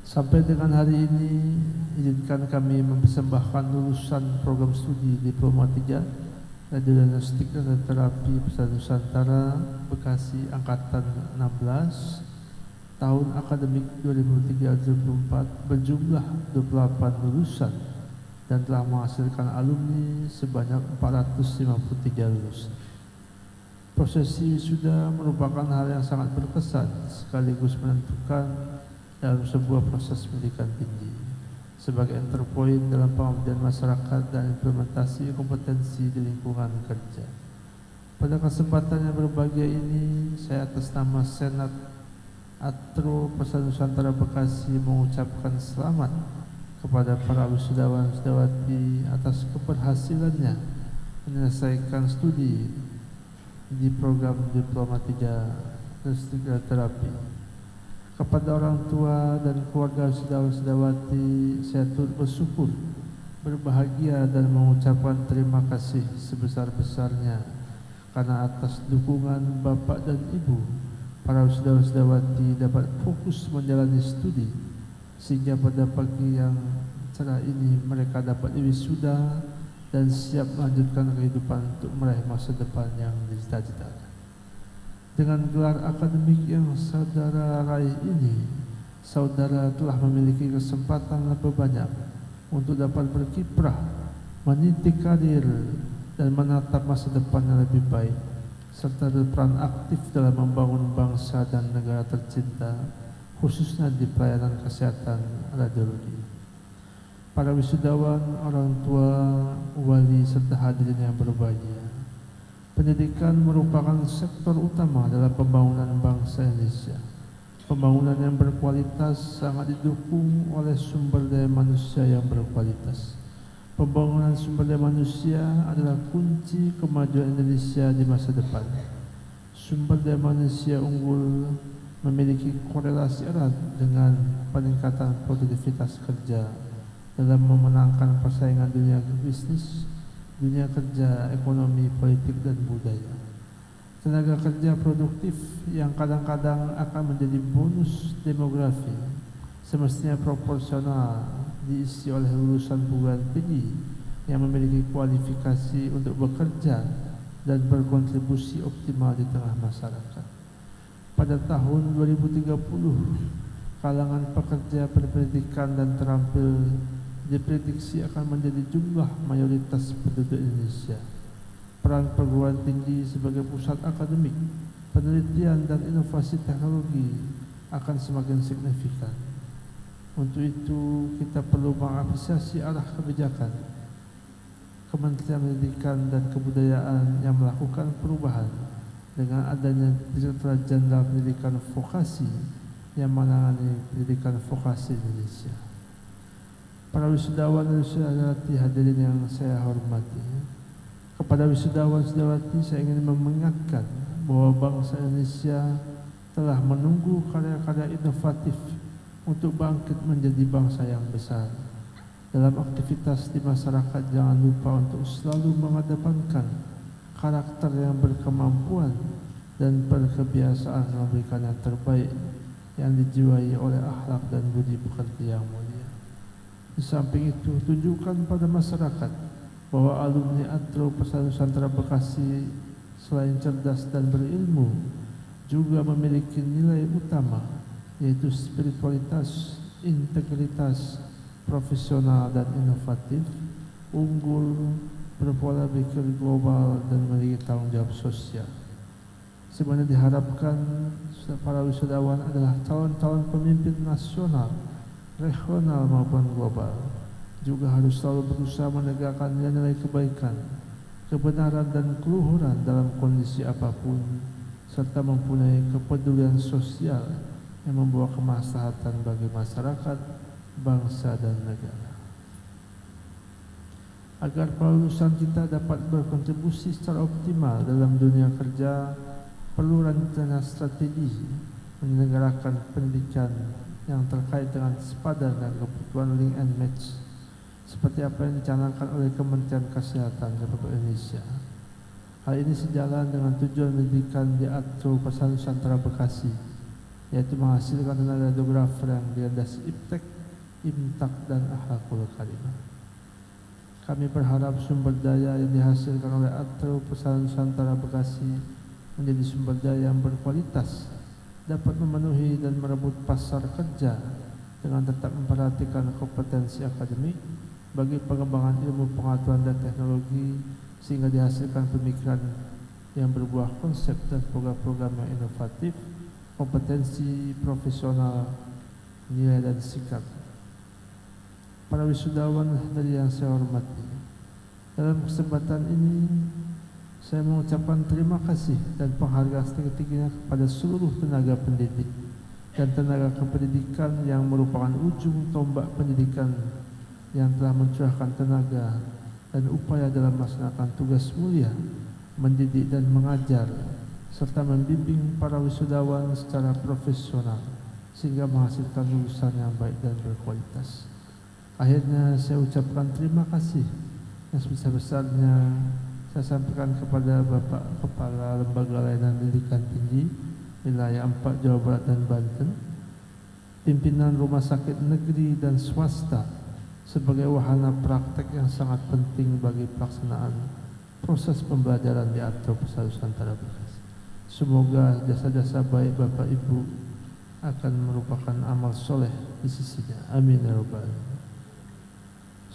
Speaker 9: Sampai dengan hari ini, izinkan kami mempersembahkan lulusan program studi Diploma 3 Radiognostik dan Terapi Persada Nusantara Bekasi Angkatan 16 tahun akademik 2023-2024 berjumlah 28 lulusan dan telah menghasilkan alumni sebanyak 453 lulus. Prosesi wisuda merupakan hal yang sangat berkesan sekaligus menentukan dalam sebuah proses pendidikan tinggi sebagai entry point dalam pengabdian masyarakat dan implementasi kompetensi di lingkungan kerja. Pada kesempatan yang berbahagia ini, saya atas nama Senat Atro Persatuan Nusantara Bekasi mengucapkan selamat kepada para wisudawan-wisudawati atas keberhasilannya menyelesaikan studi di program Diploma 3 Restoratif Terapi. Kepada orang tua dan keluarga wisudawan-wisudawati, saya turut bersyukur, berbahagia dan mengucapkan terima kasih sebesar-besarnya karena atas dukungan Bapak dan Ibu, para wisudawan-wisudawati dapat fokus menjalani studi sehingga pada pagi yang cerah ini mereka dapat wisuda dan siap melanjutkan kehidupan untuk meraih masa depan yang dicita-citakan. Dengan gelar akademik yang saudara raih ini, saudara telah memiliki kesempatan lebih banyak untuk dapat berkiprah, meniti karir dan menatap masa depan yang lebih baik, serta berperan aktif dalam membangun bangsa dan negara tercinta, khususnya di pelayanan kesehatan radiologi. Para wisudawan, orang tua, wali, serta hadirin yang berbahagia, pendidikan merupakan sektor utama dalam pembangunan bangsa Indonesia. Pembangunan yang berkualitas sangat didukung oleh sumber daya manusia yang berkualitas. Pembangunan sumber daya manusia adalah kunci kemajuan Indonesia di masa depan. Sumber daya manusia unggul memiliki korelasi erat dengan peningkatan produktivitas kerja dalam memenangkan persaingan dunia bisnis, dunia kerja, ekonomi, politik, dan budaya. Tenaga kerja produktif yang kadang-kadang akan menjadi bonus demografi semestinya proporsional diisi oleh lulusan perguruan tinggi yang memiliki kualifikasi untuk bekerja dan berkontribusi optimal di tengah masyarakat. Pada tahun 2030, kalangan pekerja berpendidikan dan terampil diprediksi akan menjadi jumlah mayoritas penduduk Indonesia. Peran perguruan tinggi sebagai pusat akademik, penelitian dan inovasi teknologi akan semakin signifikan. Untuk itu, kita perlu mengapresiasi arah kebijakan Kementerian Pendidikan dan Kebudayaan yang melakukan perubahan dengan adanya Direktorat Jenderal Pendidikan Vokasi yang menangani pendidikan vokasi Indonesia. Para wisudawan dan wisudawati hadirin yang saya hormati, kepada wisudawan-wisudawati saya ingin mengingatkan bahwa bangsa Indonesia telah menunggu karya-karya inovatif untuk bangkit menjadi bangsa yang besar. Dalam aktivitas di masyarakat, jangan lupa untuk selalu mengedepankan karakter yang berkemampuan dan berkebiasaan memberikan yang terbaik yang dijiwai oleh akhlak dan budi pekerti yang mulia. Di samping itu, tunjukkan pada masyarakat bahwa alumni Atro Persatuan Nusantara Bekasi selain cerdas dan berilmu juga memiliki nilai utama, yaitu spiritualitas, integritas, profesional dan inovatif, unggul, berpola pikir global dan memiliki tanggung jawab sosial. Sebenarnya diharapkan para wisudawan adalah calon-calon pemimpin nasional, regional maupun global. Juga harus selalu berusaha menegakkan nilai-nilai kebaikan, kebenaran dan keluhuran dalam kondisi apapun, serta mempunyai kepedulian sosial yang membawa kemaslahatan bagi masyarakat, bangsa dan negara. Agar para lulusan kita dapat berkontribusi secara optimal dalam dunia kerja, perlu rencana strategi menyelenggarakan pendidikan yang terkait dengan sepadan dan kebutuhan link and match seperti apa yang dicanangkan oleh Kementerian Kesehatan Republik Indonesia. Hal ini sejalan dengan tujuan pendidikan di Atro Persatuan Nusantara Bekasi, yaitu menghasilkan tenaga radiografer yang dilandasi iptek, imtak dan akhlakul karimah. Kami berharap sumber daya yang dihasilkan oleh Atro Persatuan Nusantara Bekasi menjadi sumber daya yang berkualitas, dapat memenuhi dan merebut pasar kerja dengan tetap memperhatikan kompetensi akademik, bagi pengembangan ilmu pengetahuan dan teknologi sehingga dihasilkan pemikiran yang berbuah konsep dan program-program yang inovatif, kompetensi profesional, nilai dan sikap. Para wisudawan dari yang saya hormati, dalam kesempatan ini saya mengucapkan terima kasih dan penghargaan setinggi-tingginya kepada seluruh tenaga pendidik dan tenaga kependidikan yang merupakan ujung tombak pendidikan yang telah mencurahkan tenaga dan upaya dalam melaksanakan tugas mulia mendidik dan mengajar serta membimbing para wisudawan secara profesional sehingga menghasilkan lulusan yang baik dan berkualitas. Akhirnya saya ucapkan terima kasih yang sebesar-besarnya saya sampaikan kepada Bapak Kepala Lembaga Layanan Pendidikan Tinggi Wilayah 4 Jawa Barat dan Banten, pimpinan rumah sakit negeri dan swasta sebagai wahana praktek yang sangat penting bagi pelaksanaan proses pembelajaran di Atro Persada Nusantara Bekasi. Semoga jasa-jasa baik Bapak Ibu akan merupakan amal soleh di sisinya. Amin ya rabbal alamin.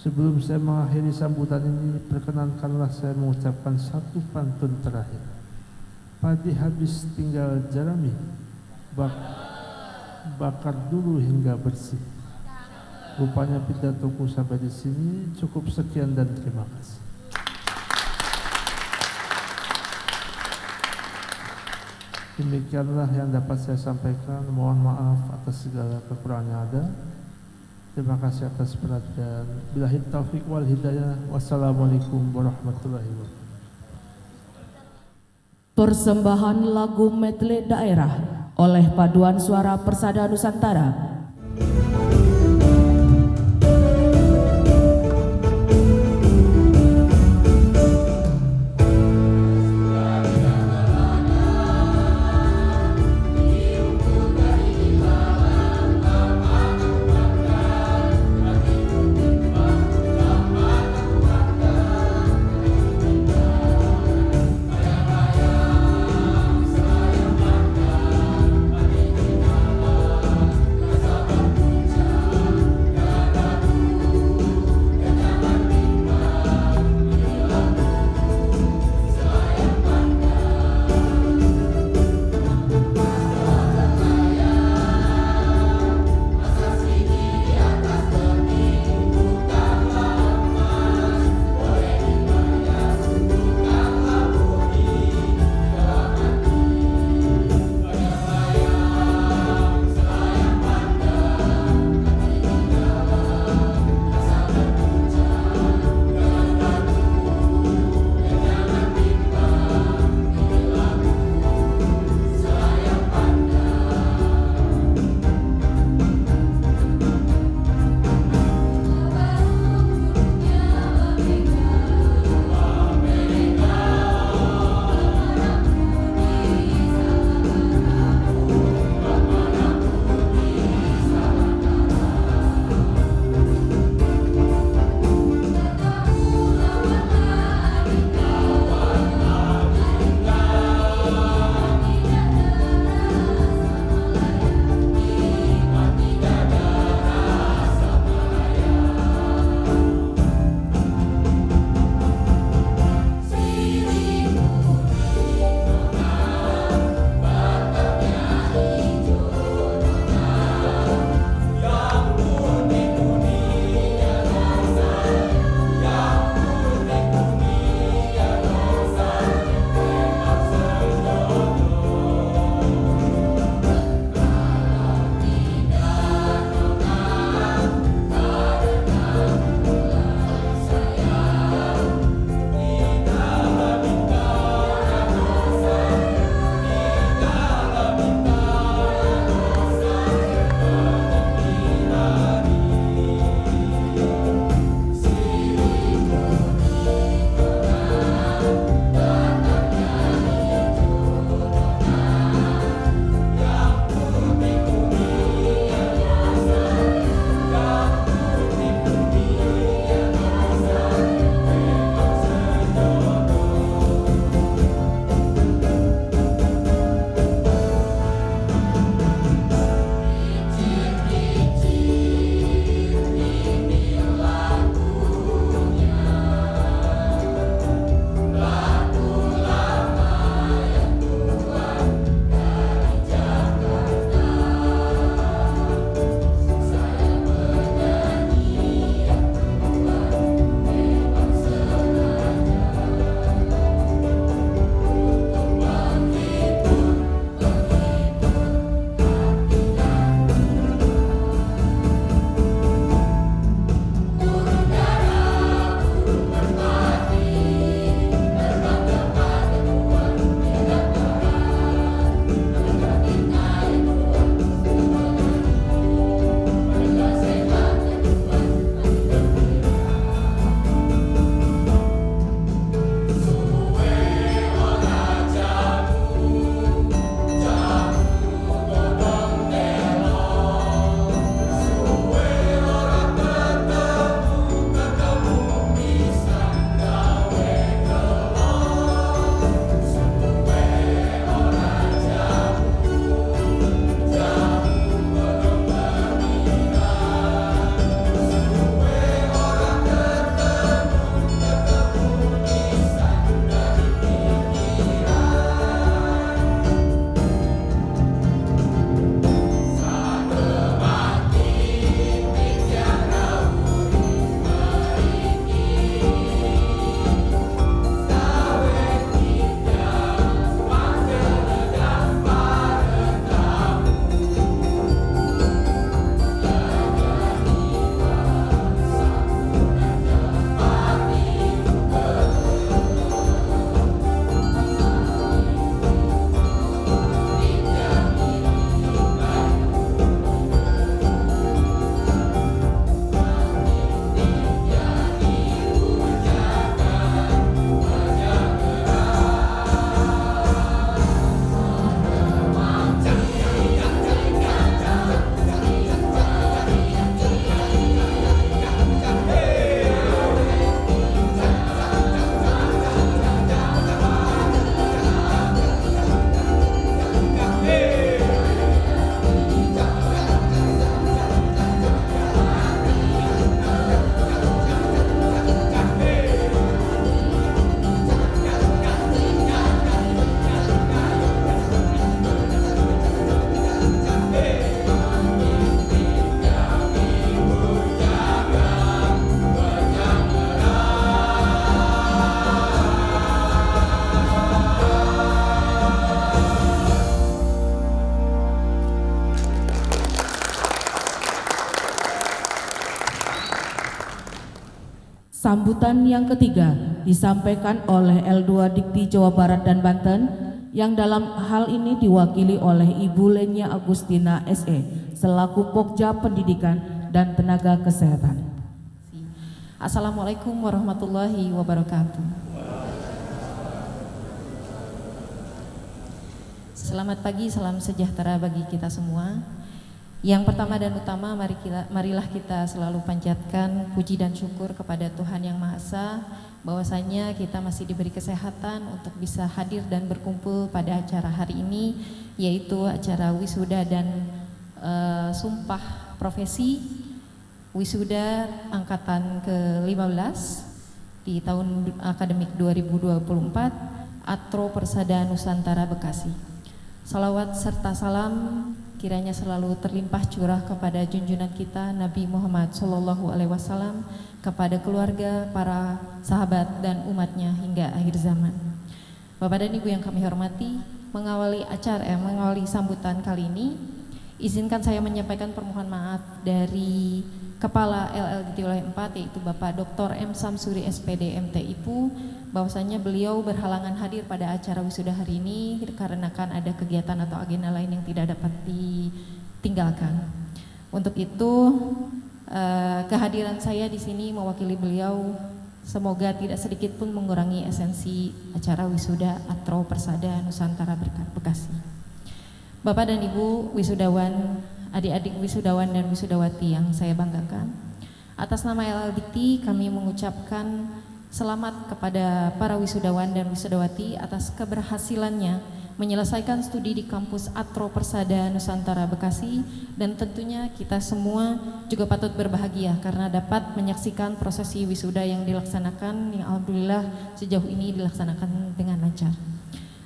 Speaker 9: Sebelum saya mengakhiri sambutan ini, perkenankanlah saya mengucapkan satu pantun terakhir. Padi habis tinggal jerami, bakar dulu hingga bersih. Rupanya pidatoku sampai di sini. Cukup sekian dan terima kasih. Demikianlah yang dapat saya sampaikan. Mohon maaf atas segala kekurangan yang ada. Terima kasih atas perhatian. Billahi taufiq wal hidayah. Wassalamualaikum warahmatullahi wabarakatuh.
Speaker 1: Persembahan lagu medley daerah oleh Paduan Suara Persada Nusantara. Sambutan yang ketiga disampaikan oleh L2 Dikti Jawa Barat dan Banten yang dalam hal ini diwakili oleh Ibu Lenya Agustina SE selaku Pokja Pendidikan dan Tenaga Kesehatan.
Speaker 5: Assalamualaikum warahmatullahi wabarakatuh. Selamat pagi, salam sejahtera bagi kita semua. Yang pertama dan utama, marilah kita selalu panjatkan puji dan syukur kepada Tuhan Yang Maha Esa, bahwasanya kita masih diberi kesehatan untuk bisa hadir dan berkumpul pada acara hari ini, yaitu acara wisuda dan sumpah profesi wisuda angkatan ke-15 di tahun akademik 2024 Atro Persada Nusantara Bekasi. Salawat serta salam kiranya selalu terlimpah curah kepada junjungan kita Nabi Muhammad SAW, kepada keluarga, para sahabat dan umatnya hingga akhir zaman. Bapak dan Ibu yang kami hormati, mengawali sambutan kali ini, izinkan saya menyampaikan permohonan maaf dari Kepala LLDT Wilayah 4, yaitu Bapak Dr. M. Samsuri SPD MT IPU, bahwasanya beliau berhalangan hadir pada acara wisuda hari ini dikarenakan ada kegiatan atau agenda lain yang tidak dapat ditinggalkan. Untuk itu kehadiran saya di sini mewakili beliau semoga tidak sedikit pun mengurangi esensi acara wisuda Atro Persada Nusantara Bekasi. Bapak dan Ibu wisudawan, adik-adik wisudawan dan wisudawati yang saya banggakan, atas nama LLDT kami mengucapkan selamat kepada para wisudawan dan wisudawati atas keberhasilannya menyelesaikan studi di kampus Atro Persada Nusantara Bekasi, dan tentunya kita semua juga patut berbahagia karena dapat menyaksikan prosesi wisuda yang dilaksanakan yang alhamdulillah sejauh ini dilaksanakan dengan lancar.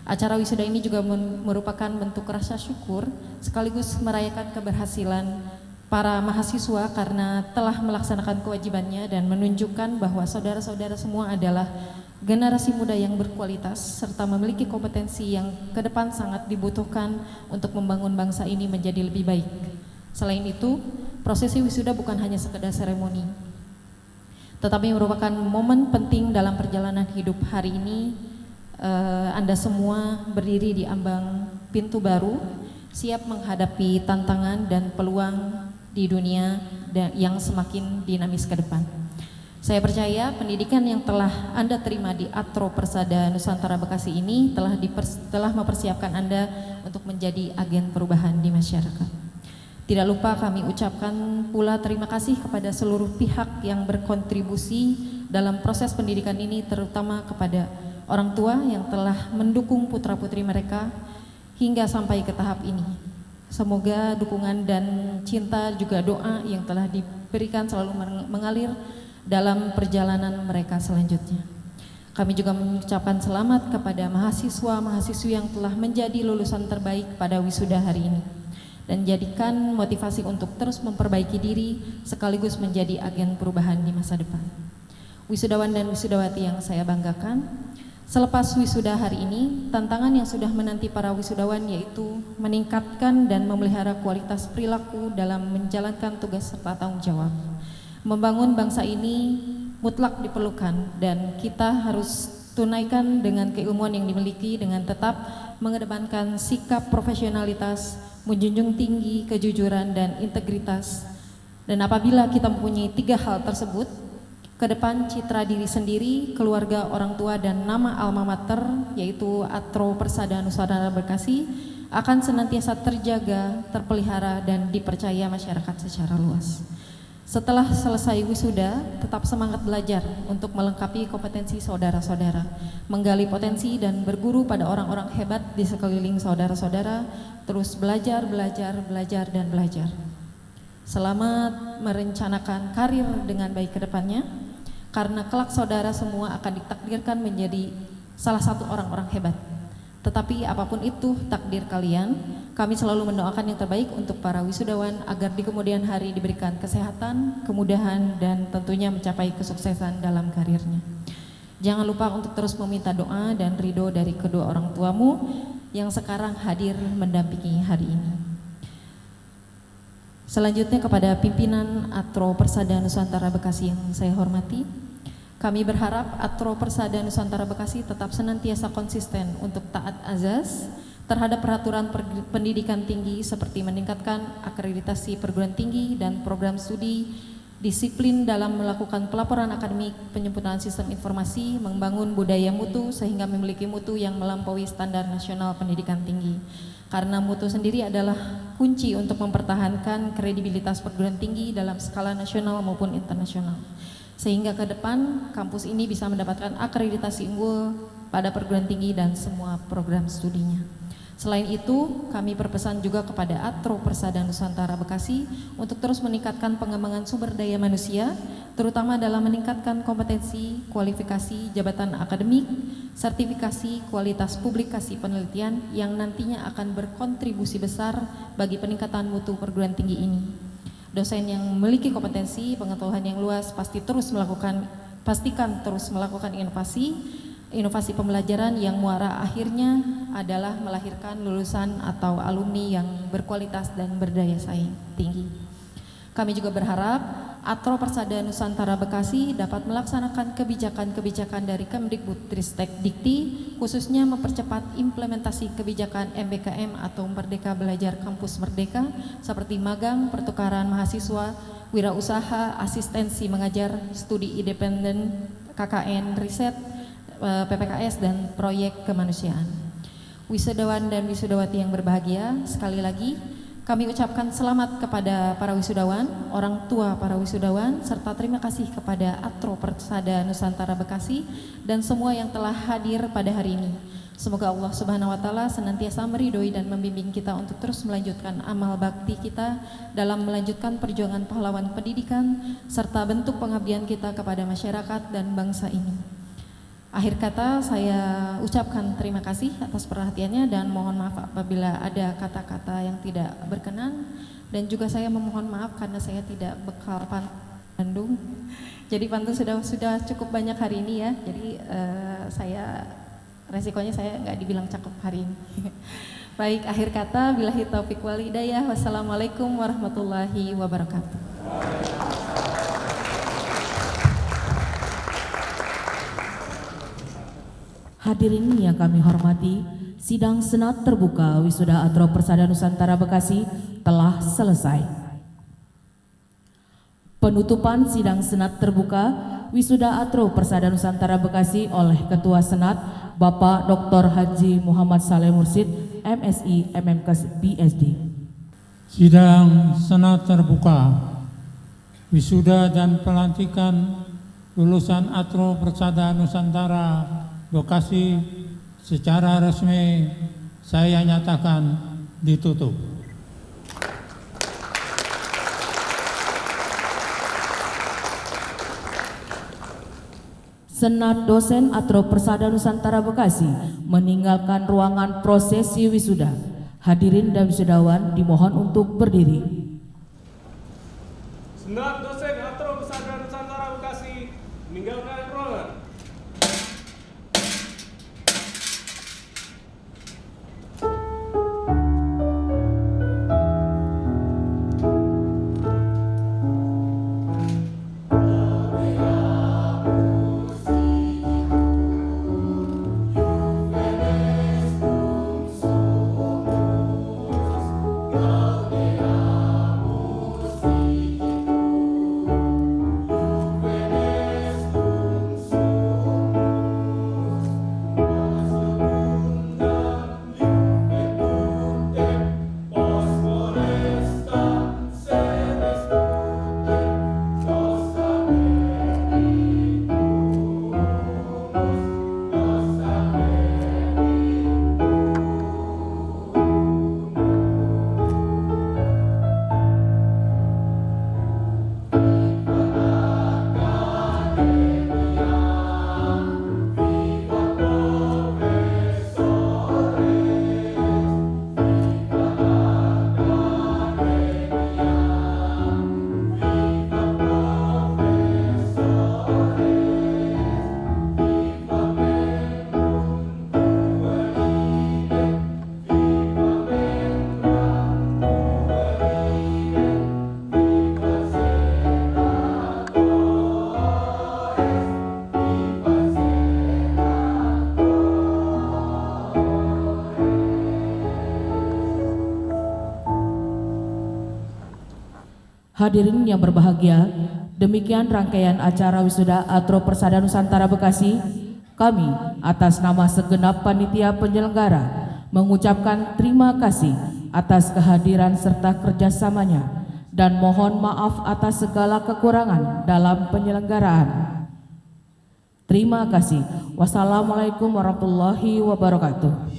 Speaker 5: Acara wisuda ini juga merupakan bentuk rasa syukur sekaligus merayakan keberhasilan para mahasiswa karena telah melaksanakan kewajibannya dan menunjukkan bahwa saudara-saudara semua adalah generasi muda yang berkualitas serta memiliki kompetensi yang ke depan sangat dibutuhkan untuk membangun bangsa ini menjadi lebih baik. Selain itu, prosesi wisuda bukan hanya sekedar seremoni, tetapi merupakan momen penting dalam perjalanan hidup hari ini. Anda semua berdiri di ambang pintu baru, siap menghadapi tantangan dan peluang di dunia yang semakin dinamis ke depan. Saya percaya pendidikan yang telah Anda terima di Atro Persada Nusantara Bekasi ini telah mempersiapkan Anda untuk menjadi agen perubahan di masyarakat. Tidak lupa kami ucapkan pula terima kasih kepada seluruh pihak yang berkontribusi dalam proses pendidikan ini, terutama kepada orang tua yang telah mendukung putra-putri mereka hingga sampai ke tahap ini. Semoga dukungan dan cinta juga doa yang telah diberikan selalu mengalir dalam perjalanan mereka selanjutnya. Kami juga mengucapkan selamat kepada mahasiswa-mahasiswi yang telah menjadi lulusan terbaik pada wisuda hari ini, dan jadikan motivasi untuk terus memperbaiki diri sekaligus menjadi agen perubahan di masa depan. Wisudawan dan wisudawati yang saya banggakan, selepas wisuda hari ini, tantangan yang sudah menanti para wisudawan yaitu meningkatkan dan memelihara kualitas perilaku dalam menjalankan tugas serta tanggung jawab. Membangun bangsa ini mutlak diperlukan dan kita harus tunaikan dengan keilmuan yang dimiliki dengan tetap mengedepankan sikap profesionalitas, menjunjung tinggi kejujuran dan integritas. Dan apabila kita mempunyai 3 hal tersebut, ke depan citra diri sendiri, keluarga, orang tua, dan nama alma mater yaitu Atro Persada Nusantara Bekasi akan senantiasa terjaga, terpelihara, dan dipercaya masyarakat secara luas. Setelah selesai wisuda, tetap semangat belajar untuk melengkapi kompetensi saudara-saudara, menggali potensi dan berguru pada orang-orang hebat di sekeliling saudara-saudara, terus belajar, dan belajar. Selamat merencanakan karir dengan baik ke depannya, karena kelak saudara semua akan ditakdirkan menjadi salah satu orang-orang hebat. Tetapi apapun itu takdir kalian, kami selalu mendoakan yang terbaik untuk para wisudawan agar di kemudian hari diberikan kesehatan, kemudahan, dan tentunya mencapai kesuksesan dalam karirnya. Jangan lupa untuk terus meminta doa dan ridho dari kedua orang tuamu yang sekarang hadir mendampingi hari ini. Selanjutnya kepada pimpinan Atro Persada Nusantara Bekasi yang saya hormati,
Speaker 10: Kami berharap Atro Persada Nusantara Bekasi tetap senantiasa konsisten untuk taat azas terhadap peraturan pendidikan tinggi seperti meningkatkan akreditasi perguruan tinggi dan program studi, disiplin dalam melakukan pelaporan akademik, penyempurnaan sistem informasi, membangun budaya mutu sehingga memiliki mutu yang melampaui standar nasional pendidikan tinggi. Karena mutu sendiri adalah kunci untuk mempertahankan kredibilitas perguruan tinggi dalam skala nasional maupun internasional. Sehingga ke depan kampus ini bisa mendapatkan akreditasi unggul pada perguruan tinggi dan semua program studinya. Selain itu, kami berpesan juga kepada Atro Persada Nusantara Bekasi untuk terus meningkatkan pengembangan sumber daya manusia, terutama dalam meningkatkan kompetensi, kualifikasi, jabatan akademik, sertifikasi, kualitas publikasi penelitian yang nantinya akan berkontribusi besar bagi peningkatan mutu perguruan tinggi ini. Dosen yang memiliki kompetensi, pengetahuan yang luas pastikan terus melakukan inovasi pembelajaran yang muara akhirnya adalah melahirkan lulusan atau alumni yang berkualitas dan berdaya saing tinggi. Kami juga berharap Atro Persada Nusantara Bekasi dapat melaksanakan kebijakan-kebijakan dari Kemdikbudristek Dikti, khususnya mempercepat implementasi kebijakan MBKM atau Merdeka Belajar Kampus Merdeka seperti magang, pertukaran mahasiswa, wirausaha, asistensi mengajar, studi independen, KKN, riset, PPKS dan proyek kemanusiaan. Wisudawan dan wisudawati yang berbahagia, sekali lagi kami ucapkan selamat kepada para wisudawan, orang tua para wisudawan, serta terima kasih kepada Atro Persada Nusantara Bekasi dan semua yang telah hadir pada hari ini. Semoga Allah Subhanahu wa Ta'ala senantiasa meridhoi dan membimbing kita untuk terus melanjutkan amal bakti kita dalam melanjutkan perjuangan pahlawan pendidikan serta bentuk pengabdian kita kepada masyarakat dan bangsa ini. Akhir kata saya ucapkan terima kasih atas perhatiannya dan mohon maaf apabila ada kata-kata yang tidak berkenan, dan juga saya memohon maaf karena saya tidak bekal Bandung. Jadi pantun sudah cukup banyak hari ini ya. Jadi resikonya saya nggak dibilang cakep hari ini. Baik, akhir kata billahi taufiq wal hidayah. Wassalamualaikum warahmatullahi wabarakatuh.
Speaker 1: Hadirin yang kami hormati, sidang Senat Terbuka Wisuda Atro Persada Nusantara Bekasi telah selesai. Penutupan sidang Senat Terbuka Wisuda Atro Persada Nusantara Bekasi oleh Ketua Senat Bapak Dr. Haji Muhammad Saleh Mursid, MSI, MMKes, BSD.
Speaker 3: Sidang Senat Terbuka Wisuda dan Pelantikan lulusan Atro Persada Nusantara Bekasi secara resmi saya nyatakan ditutup.
Speaker 1: Senat dosen Atro Persada Nusantara Bekasi meninggalkan ruangan prosesi wisuda. Hadirin dan wisudawan dimohon untuk berdiri.
Speaker 2: Senat dosen Atro Persada Nusantara Bekasi meninggalkan ruangan.
Speaker 1: Hadirin yang berbahagia, demikian rangkaian acara wisuda Atro Persada Nusantara Bekasi. Kami atas nama segenap panitia penyelenggara mengucapkan terima kasih atas kehadiran serta kerjasamanya dan mohon maaf atas segala kekurangan dalam penyelenggaraan. Terima kasih. Wassalamualaikum warahmatullahi wabarakatuh.